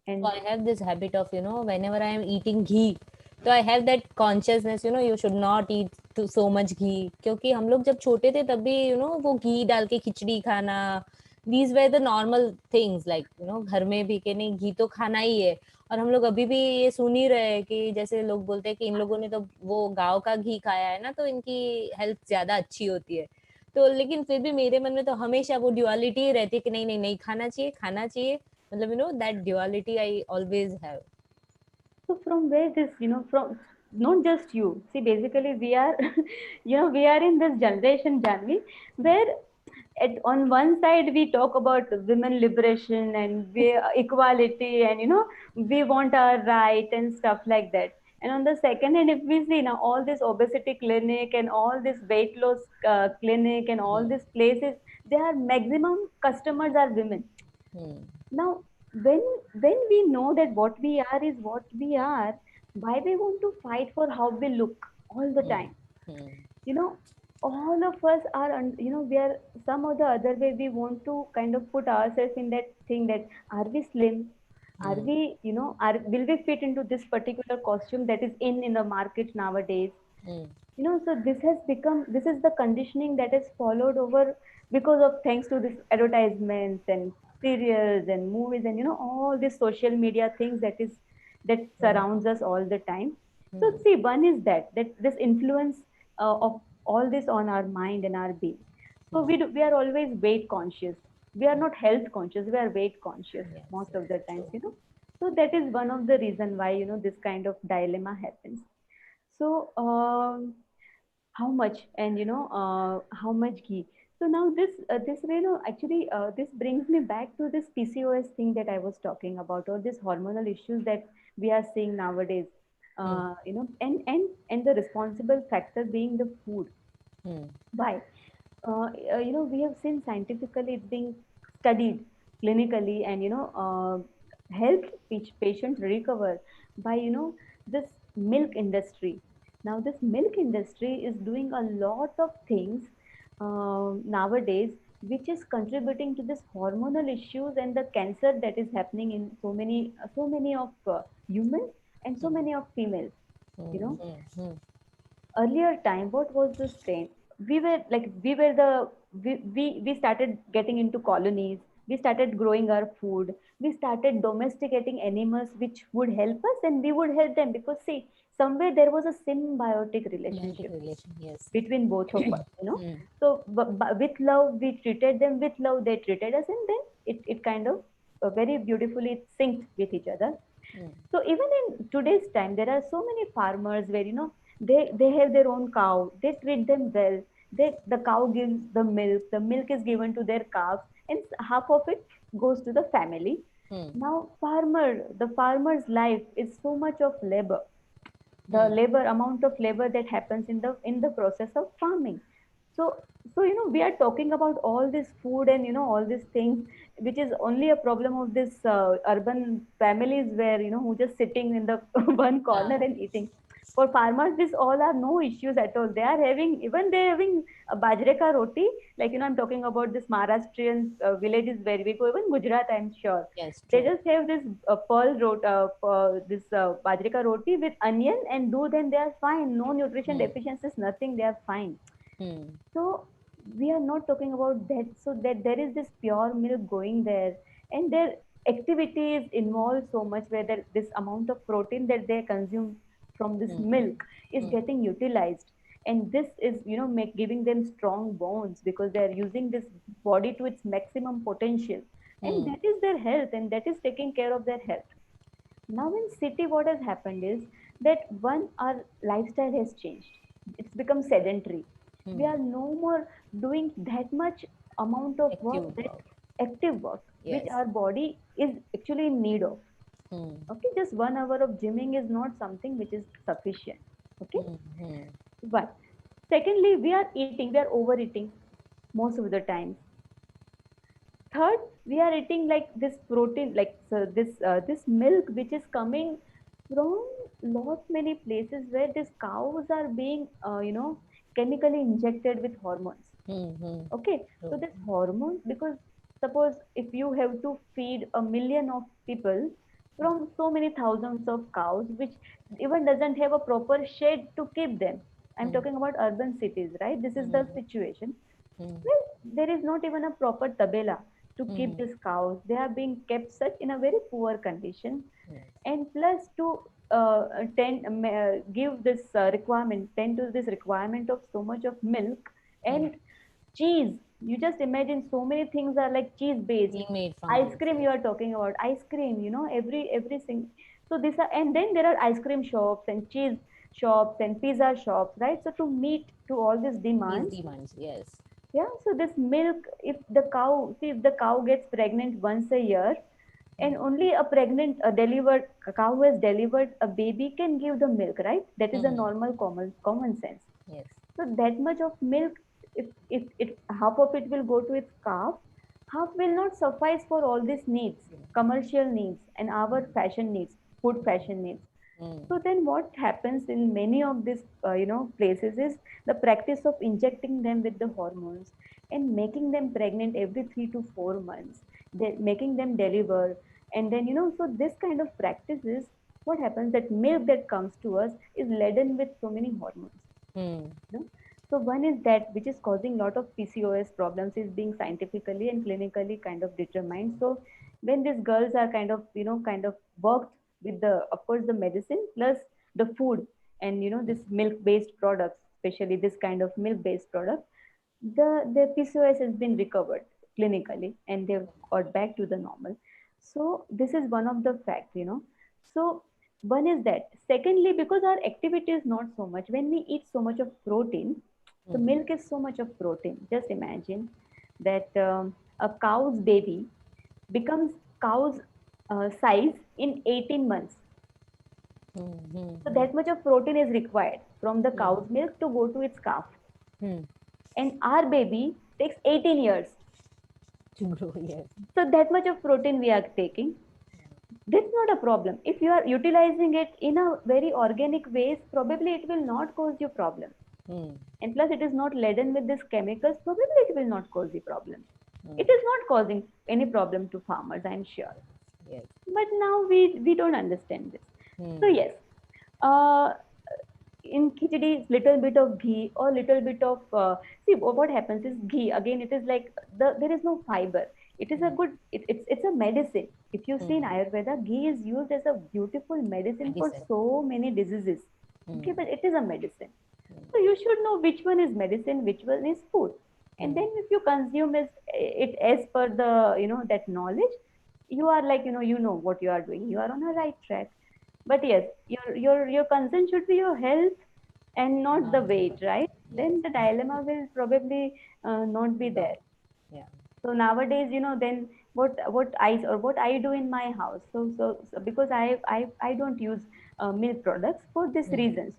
So And I have this habit of whenever I am eating ghee, तो I have that consciousness you should not eat too so much ghee, क्योंकि हम लोग जब छोटे थे तब भी वो घी डाल के खिचड़ी खाना, these were the normal things, like घर में भी कि नहीं घी तो खाना ही है। और हम लोग अभी भी ये सुन ही रहे हैं कि जैसे लोग बोलते हैं कि इन लोगों ने तो वो गांव का घी खाया है ना, तो इनकी हेल्थ ज्यादा अच्छी होती है। तो लेकिन फिर भी मेरे मन में तो हमेशा वो ड्युअलिटी ही रहती है कि नहीं नहीं नहीं, खाना चाहिए खाना चाहिए, मतलब that duality I always have. So from where this, from not just you. See, basically we are, we are in this generation, Janvi, where on one side we talk about women liberation and equality, and we want our right and stuff like that. And on the second hand, if we see now all this obesity clinic and all this weight loss clinic and all these places, their maximum customers are women. Now, when when we know that what we are is what we are, why we want to fight for how we look all the time? You know, all of us are, we are some or the other way. We want to kind of put ourselves in that thing that are we slim? Are we, will we fit into this particular costume that is in the market nowadays? So this is the conditioning that is followed over because of thanks to this advertisements and serials and movies and all these social media things that surrounds us all the time. So see, one is that this influence of all this on our mind and our being. So we are always weight conscious. We are not health conscious. We are weight conscious Yes, most yes, of the times. true. So that is one of the reason why this kind of dilemma happens. So how much, and how much ghee. So now this actually this brings me back to this PCOS thing that I was talking about, or this hormonal issues that we are seeing nowadays. And the responsible factor being the food. Why? We have seen scientifically it's being studied clinically, and help patients recover by this milk industry. Now this milk industry is doing a lot of things nowadays, which is contributing to this hormonal issues and the cancer that is happening in so many of humans and so many of females. You know, earlier time, what was the strain? We started getting into colonies. We started growing our food. We started domesticating animals which would help us, and we would help them, because see, somewhere there was a symbiotic Romantic relationship relation, yes. between both of us. So with love we treated them, with love they treated us, and then it kind of very beautifully synced with each other. So even in today's time, there are so many farmers where they have their own cow. They treat them well. The cow gives the milk. The milk is given to their calves, and half of it goes to the family. Now, the farmer's life is so much of labor, the labor amount of labor that happens in the process of farming. So so we are talking about all this food and all these things, which is only a problem of this urban families, where who just sitting in the one corner Yeah. and eating. For farmers, this all are no issues at all. They're having a bajre ka roti, like I'm talking about this Maharashtrian villages where we go, even Gujarat, I'm sure. Yes, They true. just have this this bajre ka roti with onion and दूध, and they are fine. No nutrition deficiencies, nothing. They are fine. So we are not talking about that. So that there is this pure milk going there, and their activities involve so much, where this amount of protein that they consume from this milk is getting utilized. And this is giving them strong bones, because they are using this body to its maximum potential, and that is their health, and that is taking care of their health. Now in city, what has happened is that one, our lifestyle has changed. It's become sedentary. We are no more doing that much amount of work, Active that work. active work, which Yes. our body is actually in need of. Okay, just 1 hour of gymming is not something which is sufficient. Okay, one. Secondly, we are overeating most of the times. Third, we are eating like this protein, like this milk, which is coming from lot many places where these cows are being chemically injected with hormones. Okay, so True. this hormones, because suppose if you have to feed a million of people from so many thousands of cows, which even doesn't have a proper shed to keep them. I'm talking about urban cities, right? This is the situation. Well, there is not even a proper tabela. to keep these cows. They are being kept such in a very poor condition, and plus to give this requirement, tend to this requirement of so much of milk and cheese. You just imagine so many things are like cheese based. being made from Ice this. cream, you are talking about ice cream, everything. So these are, and then there are ice cream shops and cheese shops and pizza shops, right? So to meet to all these These demands, demands, yes. yeah, so this milk, if the cow, see, if the cow gets pregnant once a year, and only a pregnant, a delivered a cow who has delivered a baby can give the milk, right? That is a normal common sense. Yes. So that much of milk, if half of it will go to its calf, half will not suffice for all these needs, commercial needs, and our fashion needs, food fashion needs. So then what happens in many of these places is the practice of injecting them with the hormones and making them pregnant every 3 to 4 months, then making them deliver, and then so this kind of practices, what happens, that milk that comes to us is laden with so many hormones. Hmm. You know? So one is that which is causing lot of PCOS problems is being scientifically and clinically kind of determined. So when these girls are kind of worked with the, of course, the medicine plus the food and this milk based products, especially this kind of milk based product, the PCOS has been recovered clinically and they've got back to the normal. So this is one of the fact. So one is that. Secondly, because our activity is not so much, when we eat so much of protein, the milk is so much of protein. Just imagine that a cow's baby becomes cow's size in 18 months. So that much of protein is required from the cow's milk to go to its calf. And our baby takes 18 years. To grow, yes. So that much of protein we are taking. That's not a problem. If you are utilizing it in a very organic ways, probably it will not cause you problem. And plus it is not laden with these chemicals, probably it will not cause the problem. It is not causing any problem to farmers, I'm sure. Yes. But now we don't understand this. So yes, uh, in khichdi, little bit of ghee or little bit of see what happens is ghee again. It is like there is no fiber. It is a good. It's a medicine. If you see in Ayurveda, ghee is used as a beautiful medicine for Medicine. so many diseases. Okay, but it is a medicine. So you should know which one is medicine, which one is food, and then if you consume it as per the that knowledge, you are like you know what you are doing. You are on a right track. But yes, your concern should be your health and not the Not the weight, budget. right? Yes. Then the dilemma will probably not be Stop. there. Yeah. So nowadays, then what I do in my house. So because I don't use milk products for these reasons,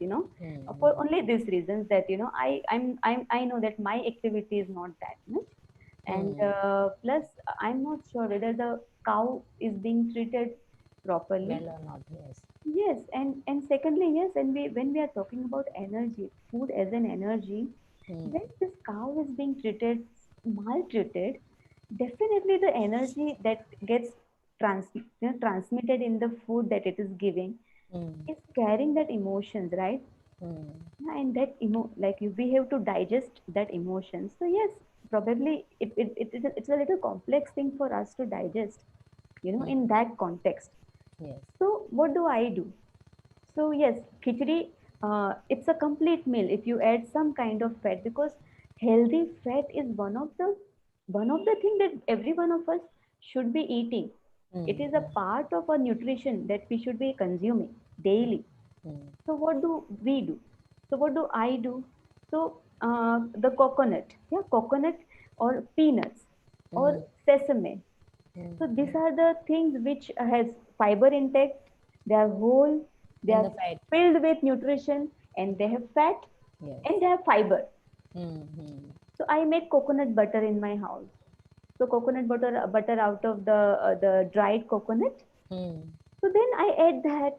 for only these reasons that I know that my activity is not that much, and plus I'm not sure whether the cow is being treated properly. Well or not, yes. Yes, and secondly, yes, and when we are talking about energy, food as an energy, when this cow is being maltreated, definitely the energy that gets transmitted in the food that it is giving is carrying that emotions, right? Yeah, and that like we have to digest that emotion. So yes, probably it's a little complex thing for us to digest, in that context. Yes. So what do I do? So yes, khichdi, it's a complete meal if you add some kind of fat, because healthy fat is one of the thing that every one of us should be eating. It is a part of our nutrition that we should be consuming daily. So what do we do? So what do I do? So the coconut or peanuts or sesame. So these are the things which has fiber intake. They are whole. They And are the fat. filled with nutrition, and they have fat Yes. and they have fiber. Mm-hmm. So I make coconut butter in my house. So coconut butter out of the dried coconut. So then I add that.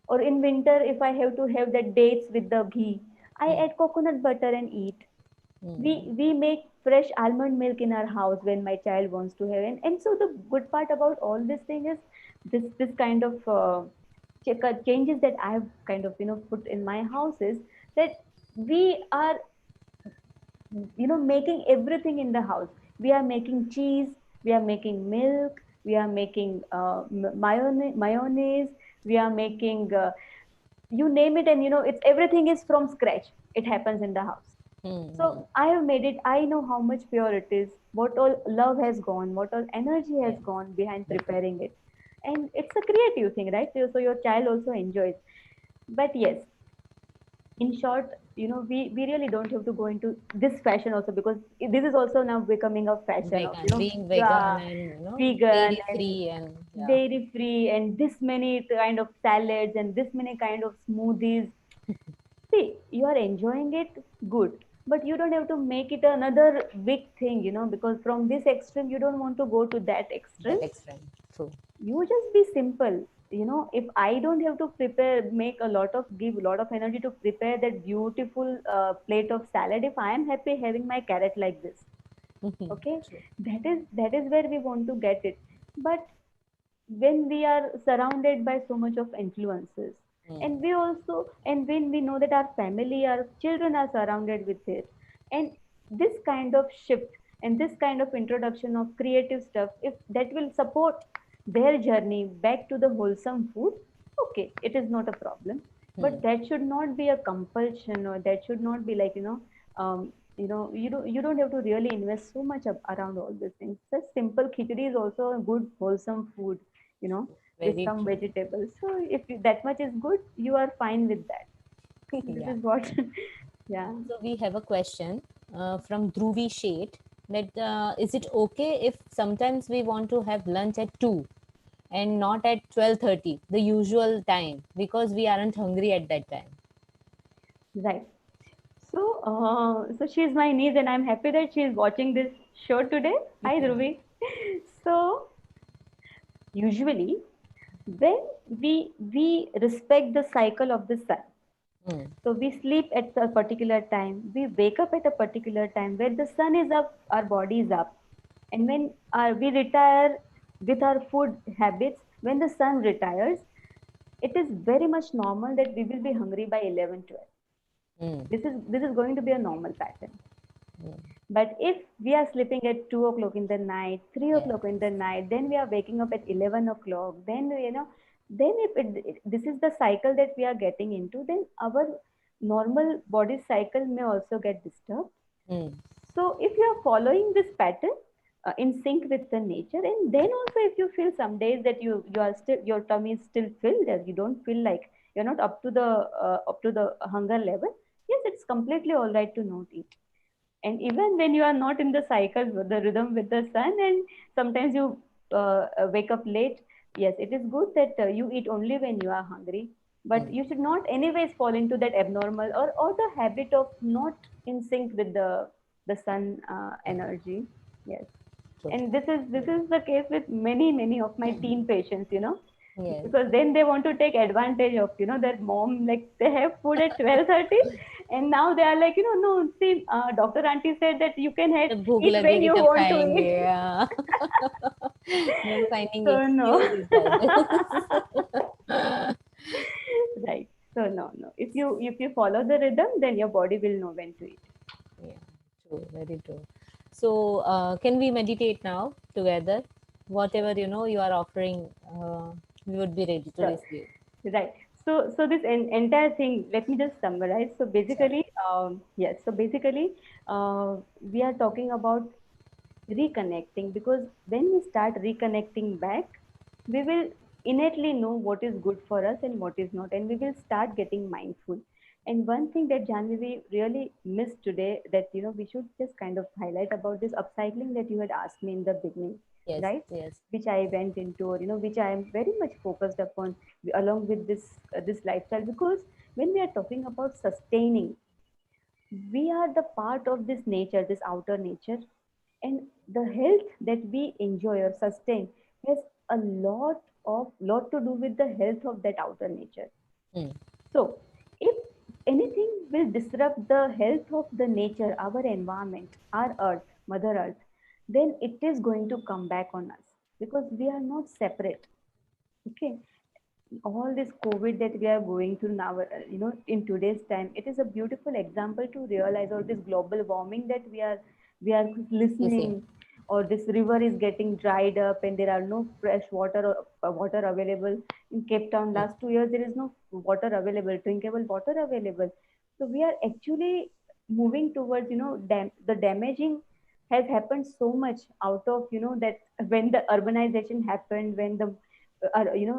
Or in winter, if I have to have that dates with the ghee, I add coconut butter and eat. We make fresh almond milk in our house when my child wants to have, and so the good part about all this thing is this kind of changes that I have kind of put in my house is that we are making everything in the house. We are making cheese, we are making milk, we are making mayonnaise, we are making you name it, and it's everything is from scratch. It happens in the house. Hmm. So I have made it. I know how much pure it is, what all love has gone, what all energy has Yeah. gone behind Yeah. preparing it. And it's a creative thing, right? So your child also enjoys. But yes, in short, we really don't have to go into this fashion also, because this is also now becoming a fashion of, Vegan, being yeah, vegan and vegan dairy and free and yeah. dairy free and this many kind of salads and this many kind of smoothies. See, you are enjoying it, good, but you don't have to make it another big thing, because from this extreme, you don't want to go to that extreme. That extreme. True. You just be simple. If I don't have to make give a lot of energy to prepare that beautiful plate of salad, if I am happy having my carrot like this, okay, True. that is where we want to get it. But when we are surrounded by so much of influences, Hmm. and when we know that our family, our children are surrounded with it, and this kind of shift and this kind of introduction of creative stuff, if that will support their journey back to the wholesome food, okay, it is not a problem. Hmm. But that should not be a compulsion, or that should not be like, you don't have to really invest so much around all these things. Such simple khichdi is also a good wholesome food, you know, with Very some true. vegetables. So if that much is good, you are fine with that. This Yeah. is what, yeah. So we have a question from Dhruvi Sheth that is it okay if sometimes we want to have lunch at 2 and not at 12:30, the usual time, because we aren't hungry at that time? Right. So she's my niece, and I'm happy that she's watching this show today. Hi, Dhruvi. So usually, when we respect the cycle of the sun, Hmm. so we sleep at a particular time, we wake up at a particular time. Where the sun is up, our body is up. And when we retire with our food habits, when the sun retires, it is very much normal that we will be hungry by 11, 12. Hmm. This is going to be a normal pattern. Hmm. But if we are sleeping at 2 o'clock in the night, three Yeah. o'clock in the night, then we are waking up at 11 o'clock, then then if this is the cycle that we are getting into, then our normal body cycle may also get disturbed. Hmm. So if you are following this pattern in sync with the nature, and then also if you feel some days that you are still, your tummy is still filled, that you don't feel like you're not up to the hunger level, yes, it's completely all right to not eat. And even when you are not in the cycle, the rhythm with the sun, and sometimes you wake up late, yes, it is good that you eat only when you are hungry. But Hmm. you should not anyways fall into that abnormal, or the habit of not in sync with the sun Yeah. energy. Yes. True. And this is the case with many of my teen patients, Yes. because then they want to take advantage of, their mom, like they have food at 12:30, and now they are like, no, see, doctor auntie said that you can तो have, भूख eat when लगेगी you तब want to खाएंगे eat. या they're finding So no. excuses like this. Right. So no. If you follow the rhythm, then your body will know when to eat. Yeah, true, very true. So, can we meditate now together? Whatever you are offering, we would be ready to Sure. receive. Right. So this entire thing, let me just summarize. So Sure. basically, yes. So basically, we are talking about reconnecting, because when we start reconnecting back, we will innately know what is good for us and what is not, and we will start getting mindful. And one thing that Janvi we really missed today, that we should just kind of highlight about this upcycling that you had asked me in the beginning, Yes, right? yes. Which I went into, or which I am very much focused upon along with this lifestyle, because when we are talking about sustaining, we are the part of this nature, this outer nature, and the health that we enjoy or sustain has a lot to do with the health of that outer nature. Hmm. So if anything will disrupt the health of the nature, our environment, our earth, mother earth, then it is going to come back on us, because we are not separate. Okay. All this COVID that we are going through now, in today's time, it is a beautiful example to realize all this global warming that we are You see. listening, or this river is getting dried up and there are no fresh water or water available. In Cape Town, last 2 years, there is no water available, drinkable water available. So we are actually moving towards, the damaging has happened so much out of, that when the urbanization happened, when the,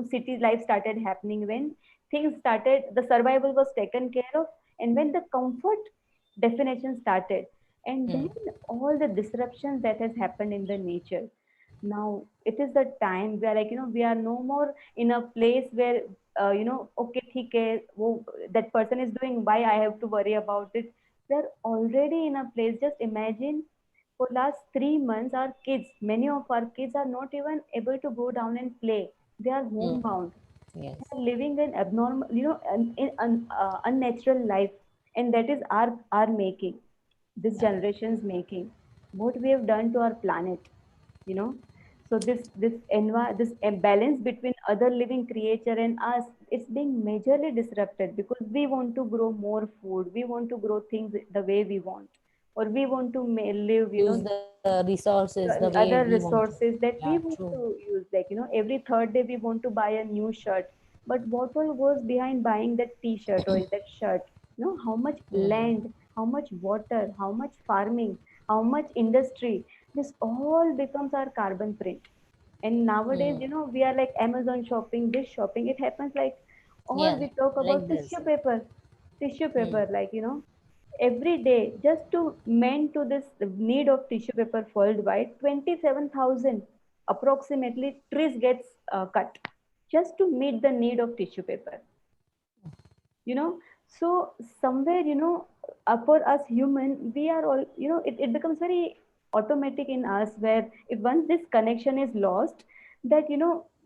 city life started happening, when things started, the survival was taken care of, and when the comfort definition started, and then all the disruptions that has happened in the nature. Now it is the time where, like, we are no more in a place where, okay, theek hai, that person is doing, why I have to worry about it. We are already in a place. Just imagine, for last 3 months, our kids, many of our kids are not even able to go down and play. They are homebound. Yes. They are living an abnormal, unnatural life, and that is our making, this generation's making, what we have done to our planet, you know. So this balance between other living creature and us, it's being majorly disrupted because we want to grow more food, we want to grow things the way we want, or we want to live, Use the resources the way we other want to. resources that Yeah, we want true. to use, like, every third day we want to buy a new shirt, but what all goes behind buying that t-shirt or that shirt, how much land, how much water, how much farming, how much industry, this all becomes our carbon print. And nowadays, we are like Amazon shopping, this shopping, it happens like, or Yeah, we talk like about this. tissue paper, like, every day, just to mend to this need of tissue paper worldwide, 27,000 approximately trees gets cut just to meet the need of tissue paper, you know. So somewhere, for us human, we are all, it becomes very automatic in us, where if once this connection is lost, that,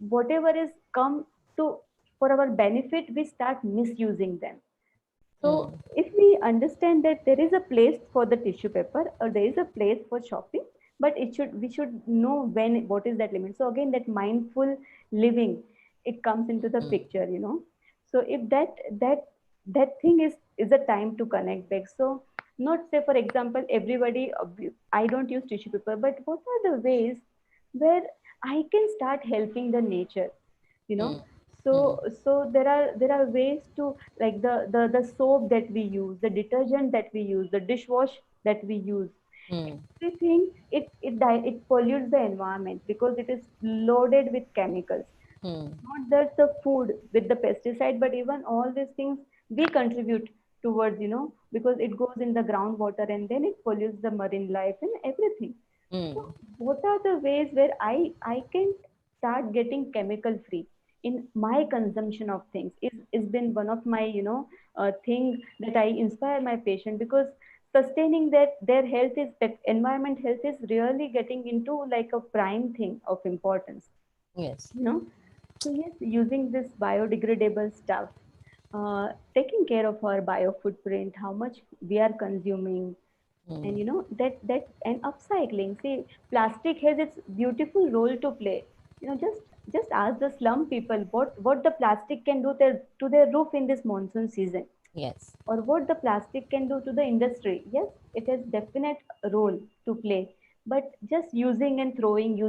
whatever is come to for our benefit, we start misusing them. So if we understand that there is a place for the tissue paper or there is a place for shopping, but we should know when, what is that limit. So again, that mindful living, it comes into the picture, So if that thing is a time to connect back. So not say, for example, everybody, I don't use tissue paper, but what are the ways where I can start helping the nature, you know? So there are ways to, like, the soap that we use, the detergent that we use, the dishwash that we use, everything, it pollutes the environment because it is loaded with chemicals. Not just the food with the pesticide, but even all these things we contribute towards, because it goes in the groundwater and then it pollutes the marine life and everything. So what are the ways where I can start getting chemical free in my consumption of things? Is been one of my, thing that I inspire my patient, because sustaining their health, is that environment health, is really getting into like a prime thing of importance, Yes. you know. So yes, using this biodegradable stuff, taking care of our bio footprint, how much we are consuming, and that and upcycling. See, plastic has its beautiful role to play. Just ask the slum people what the plastic can do to their roof in this monsoon season, Yes. or what the plastic can do to the industry. Yes, it has definite role to play, but just using and throwing,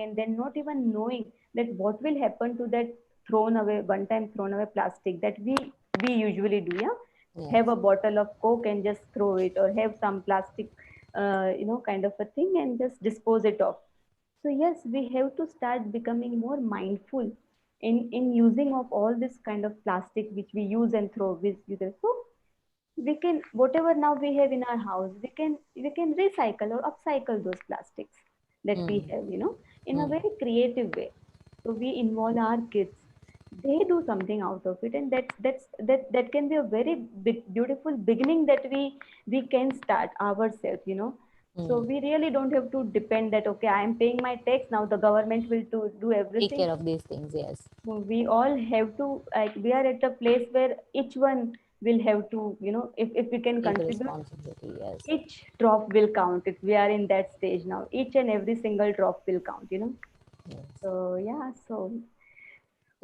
and then not even knowing that what will happen to that thrown away, one time thrown away plastic that we usually do. Yeah, have Yes. a bottle of coke and just throw it, or have some plastic, kind of a thing, and just dispose it off. So yes, we have to start becoming more mindful in using of all this kind of plastic which we use and throw with you. So we can, whatever now we have in our house, we can recycle or upcycle those plastics that we have, in a very creative way. So we involve our kids, they do something out of it, and that can be a very big, beautiful beginning that we can start ourselves, so we really don't have to depend that, okay, I am paying my tax, now the government will do Take everything. care of these things. Yes. We all have to, like, we are at a place where each one will have to, if we can Take contribute, responsibility. Yes. each drop will count. If we are in that stage now, each and every single drop will count. Yes. So yeah, so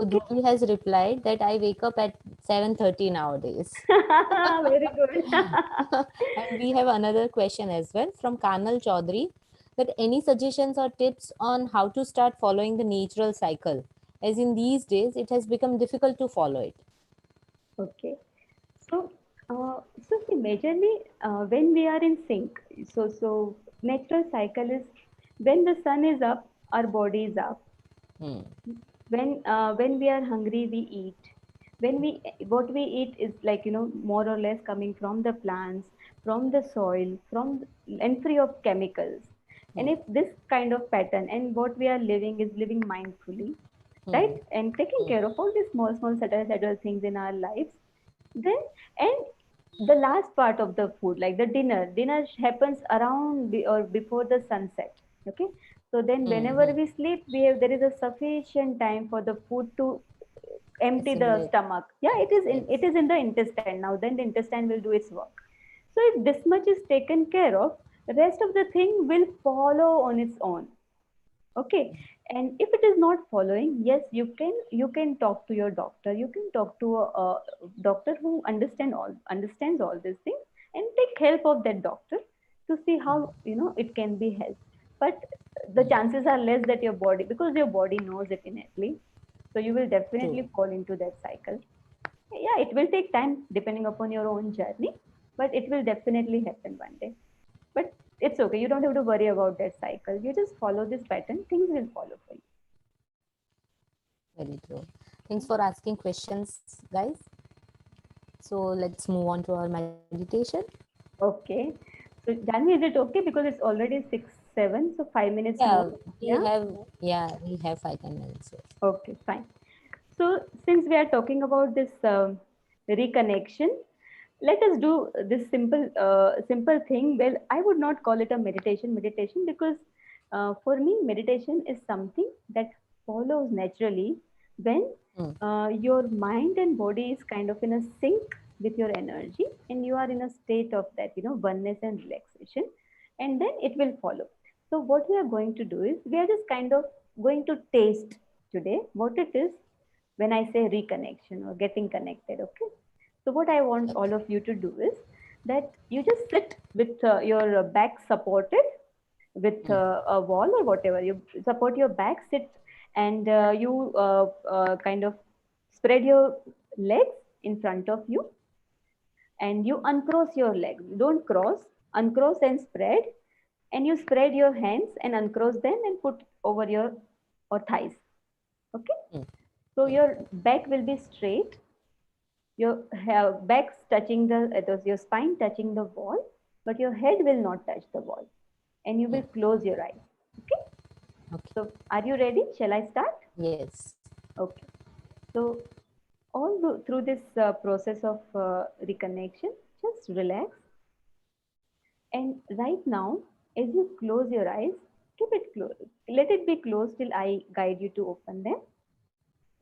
So okay. Dhruvi has replied that I wake up at 7:30 nowadays. Very good. And we have another question as well from Kanal Chaudhary. But any suggestions or tips on how to start following the natural cycle? As in these days, it has become difficult to follow it. Okay. So, so see, majorly when we are in sync, so natural cycle is when the sun is up, our body is up. Hmm. When we are hungry, we eat. When we what we eat is like more or less coming from the plants, from the soil, and free of chemicals. And Hmm. if this kind of pattern and what we are living is living mindfully, Hmm. right, and taking Hmm. care of all these small small subtle things in our lives, then and the last part of the food, like the dinner happens around or before the sunset. Okay, so then Hmm. whenever Hmm. we sleep, there is a sufficient time for the food to empty the Assimilate. stomach. Yeah, Yes. it Yes. is in the intestine. Now then the intestine will do its work. So if this much is taken care of, the rest of the thing will follow on its own. Okay, and if it is not following, yes, you can talk to your doctor. You can talk to a doctor who understands all these things, and take help of that doctor to see how it can be helped. But the Hmm. chances are less that your body, because your body knows it innately, so you will True. definitely fall into that cycle. Yeah, it will take time depending upon your own journey, but it will definitely happen one day. But it's okay. You don't have to worry about that cycle. You just follow this pattern. Things will follow for you. Very true. Thanks for asking questions, guys. So let's move on to our meditation. Okay. So Janvi, is it okay because it's already 6:07, so 5 minutes more? Yeah, Yeah. we have 5 10 minutes. Yes. Okay, fine. So since we are talking about this reconnection, let us do this simple thing. Well, I would not call it a meditation because for me meditation is something that follows naturally when Hmm. your mind and body is kind of in a sync with your energy, and you are in a state of that oneness and relaxation, and then it will follow. So what we are going to do is we are just kind of going to taste today what it is when I say reconnection or getting connected. Okay, so what I want all of you to do is that you just sit with your back supported with Hmm. a wall or whatever. You support your back, sit, and you kind of spread your legs in front of you, and you uncross your legs. Don't cross, uncross and spread, and you spread your hands and uncross them and put over your or thighs. Okay, Hmm. so Hmm. your back will be straight, your back's touching your spine touching the wall, but your head will not touch the wall, and you will Hmm. close your eyes. Okay, Okay. so are you ready? Shall I start? Yes. Okay, so through this process of reconnection, just relax. And right now, as you close your eyes, keep it closed. Let it be closed till I guide you to open them.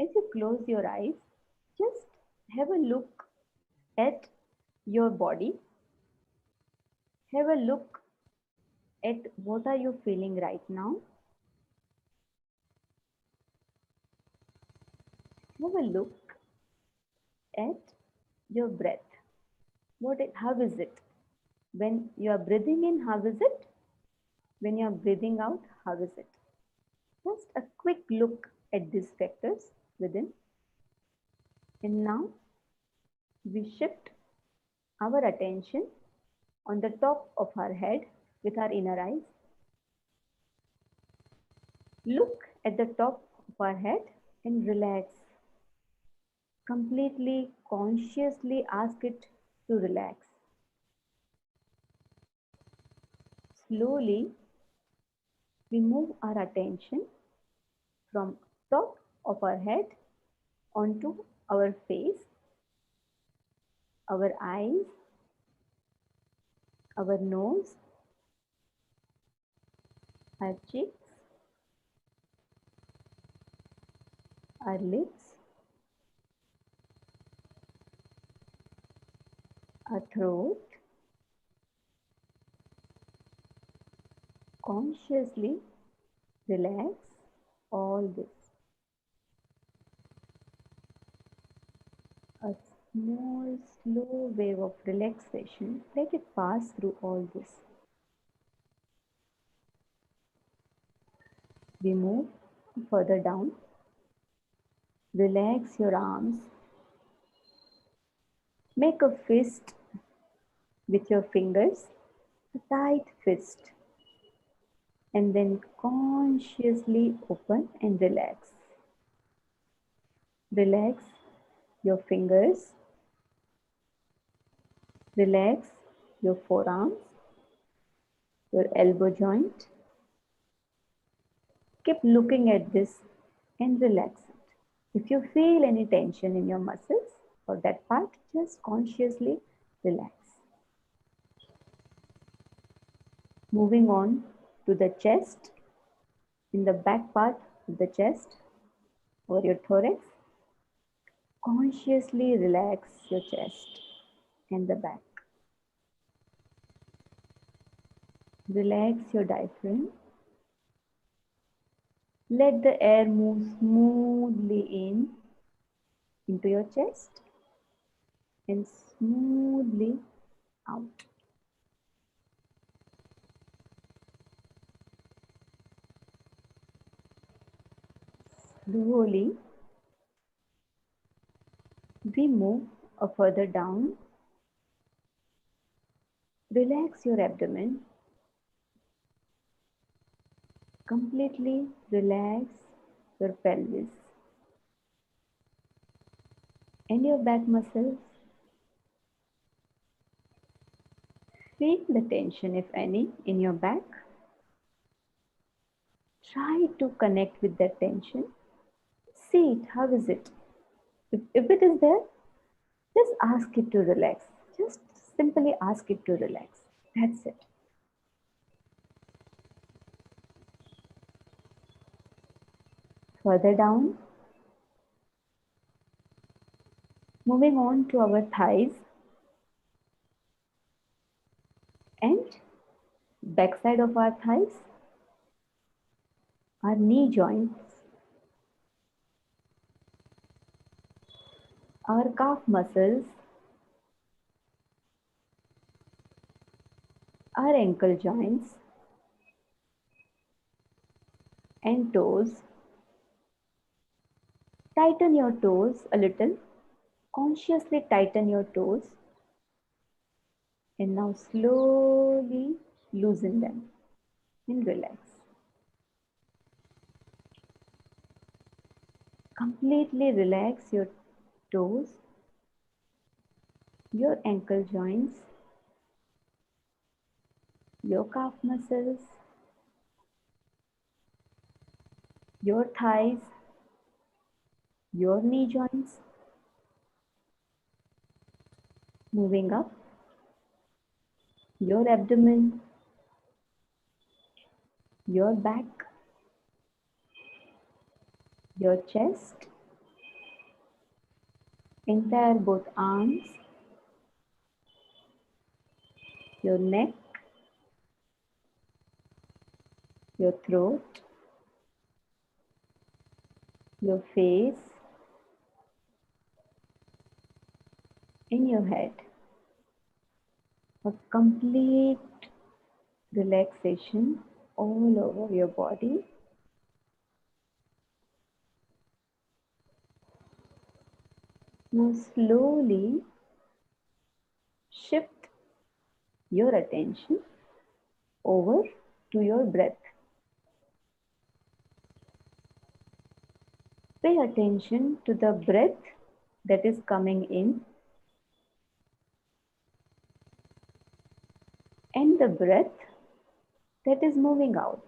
As you close your eyes, just have a look at your body. Have a look at what are you feeling right now. Have a look at your breath. How is it? When you are breathing in, how is it? When you are breathing out, how is it? Just a quick look at these factors within. And now we shift our attention on the top of our head with our inner eyes. Look at the top of our head and relax. Completely consciously ask it to relax. Slowly, we move our attention from top of our head onto our face, our eyes, our nose, our cheeks, our lips, our throat. Consciously relax all this. A small, slow wave of relaxation. Let it pass through all this. We move further down. Relax your arms. Make a fist with your fingers, a tight fist, and then consciously open and relax. Relax your fingers, relax your forearms, your elbow joint. Keep looking at this and relax it. If you feel any tension in your muscles or that part, just consciously relax. Moving on to the chest, in the back part of the chest or your thorax, consciously relax your chest and the back. Relax your diaphragm. Let the air move smoothly in into your chest and smoothly out. Slowly, we move further down. Relax your abdomen. Completely relax your pelvis and your back muscles. Feel the tension, if any, in your back. Try to connect with that tension. See it. How is it? If it is there, just ask it to relax. Just simply ask it to relax. That's it. Further down, moving on to our thighs and backside of our thighs, our knee joints, our calf muscles, our ankle joints and toes. Tighten your toes a little. Consciously tighten your toes and now slowly loosen them and relax. Completely relax your toes, your ankle joints, your calf muscles, your thighs, your knee joints. Moving up, your abdomen, your back, your chest, entire both arms, your neck, your throat, your face, and your head. A complete relaxation all over your body. Now slowly shift your attention over to your breath. Pay attention to the breath that is coming in and the breath that is moving out.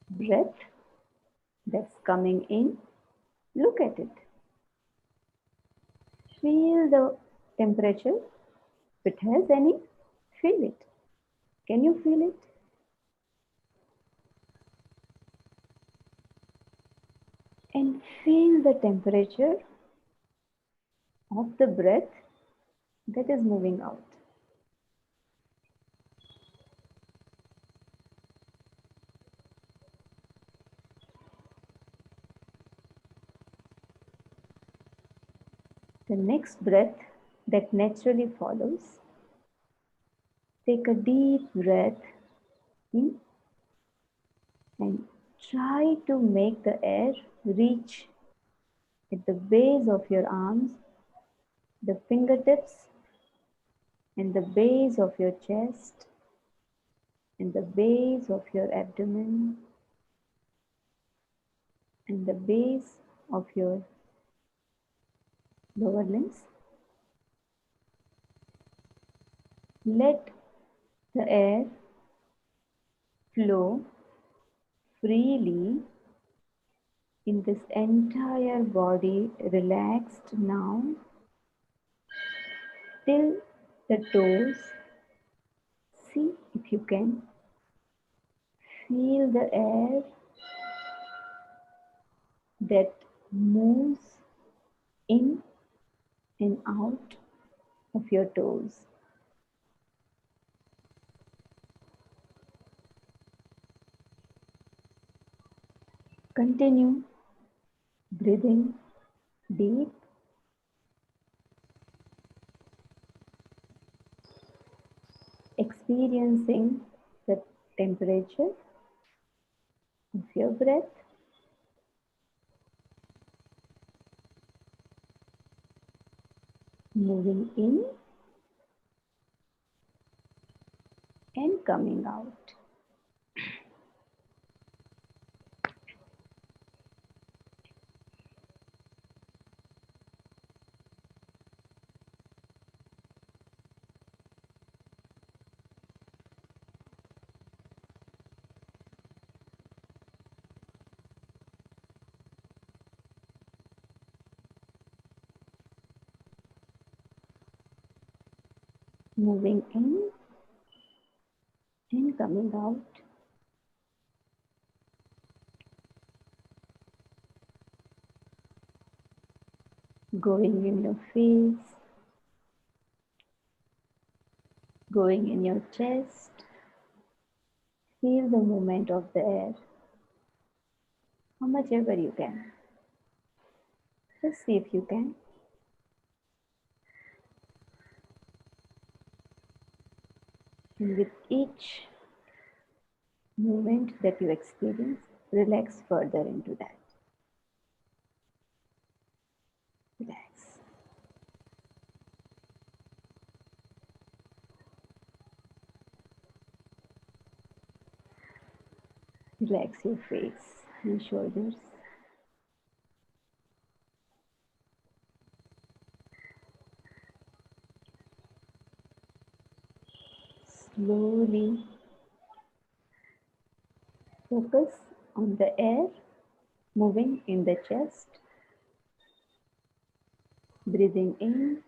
Breath that's coming in, look at it. Feel the temperature. If it has any, feel it. Can you feel it? And feel the temperature of the breath that is moving out. The next breath that naturally follows Take a deep breath in and try to make the air reach at the base of your arms, the fingertips, and the base of your chest, and the base of your abdomen, and the base of your lower limbs. Let the air flow freely in this entire body, relaxed now till the toes. See if you can feel the air that moves in and out of your toes. Continue breathing deep, experiencing the temperature of your breath, moving in and coming out. Moving in and coming out. Going in your face, going in your chest. Feel the movement of the air, how much ever you can. Just see if you can. And with each movement that you experience, relax further into that. Relax. Relax your face and shoulders. Slowly focus on the air moving in the chest. Breathing in,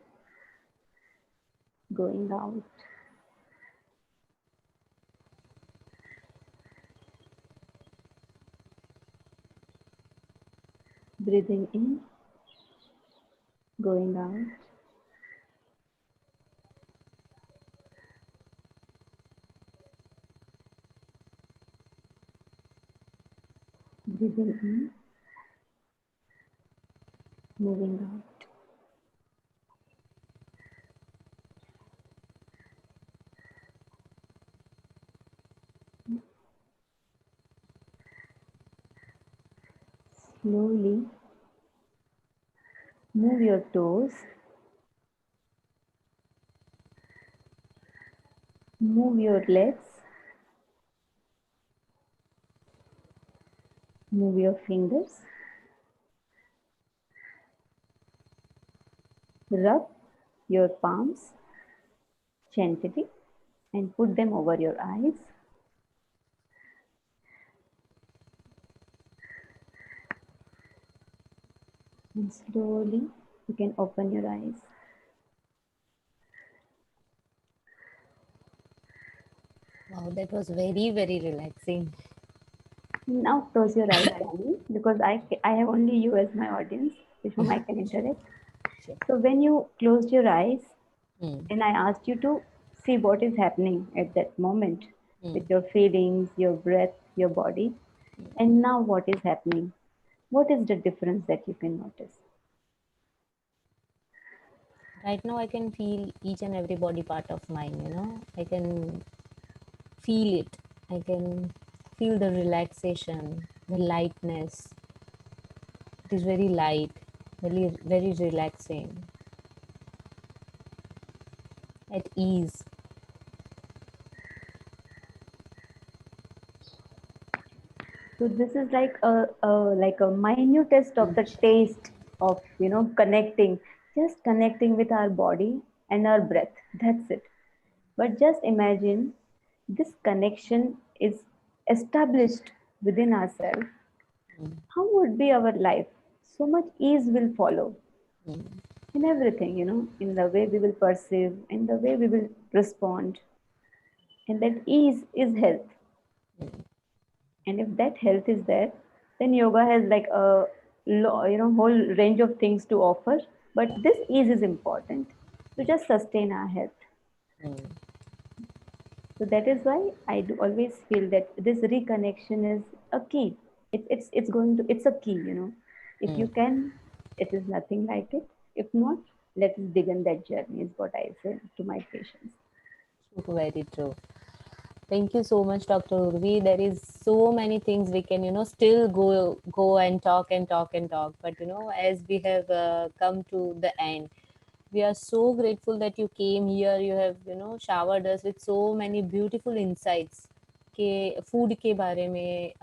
going out. Breathing in, going out. Breathing in, moving out. Slowly move your toes. Move your legs. Move your fingers. Rub your palms gently and put them over your eyes. And slowly you can open your eyes. Wow, that was very, very relaxing. Now close your eyes for me, because I have only you as my audience with whom I can interact. Sure. So when you closed your eyes Hmm. and I asked you to see what is happening at that moment with your feelings, your breath, your body, and now what is happening? What is the difference that you can notice? Right now I can feel each and every body part of mine, you know. I can feel it. I can feel the relaxation, the lightness. It is very light, very relaxing, at ease. So this is like a minute test of the taste of connecting, just connecting with our body and our breath. That's it. But just imagine this connection is established within ourselves. Mm, How would be our life? So much ease will follow mm, in everything, in the way we will perceive, in the way we will respond. And that ease is health. mm, And if that health is there, then yoga has like a whole range of things to offer. But this ease is important to just sustain our health. mm, So that is why I do always feel that this reconnection is a key. It's a key. If you mm. can, it is nothing like it. If not, let us begin that journey. Is what I say to my patients. Very true. Thank you so much, Dr. Urvi. There is so many things we can, still go and talk and talk and talk. But as we have come to the end, we are so grateful that you came here. You have, showered us with so many beautiful insights के food के बारे में,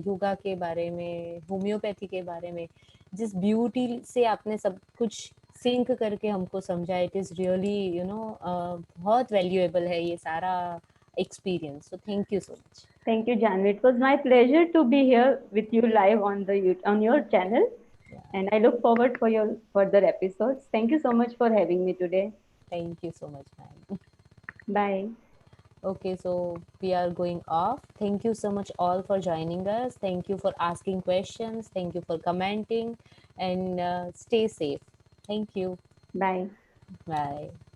योगा के बारे में, homeopathy के बारे में, जिस ब्यूटी से आपने सब कुछ सिंक करके हमको समझा. इट इज़ रियली बहुत वैल्यूएबल है ये सारा experience. So thank you so much. Thank you, Janvi. It was my pleasure to be here with you live on on your channel, Yeah, and I look forward for your further episodes. Thank you so much for having me today. thank you so much, ma'am. Bye. Okay, so we are going off. Thank you so much all for joining us. Thank you for asking questions. Thank you for commenting, and stay safe. Thank you. Bye. Bye.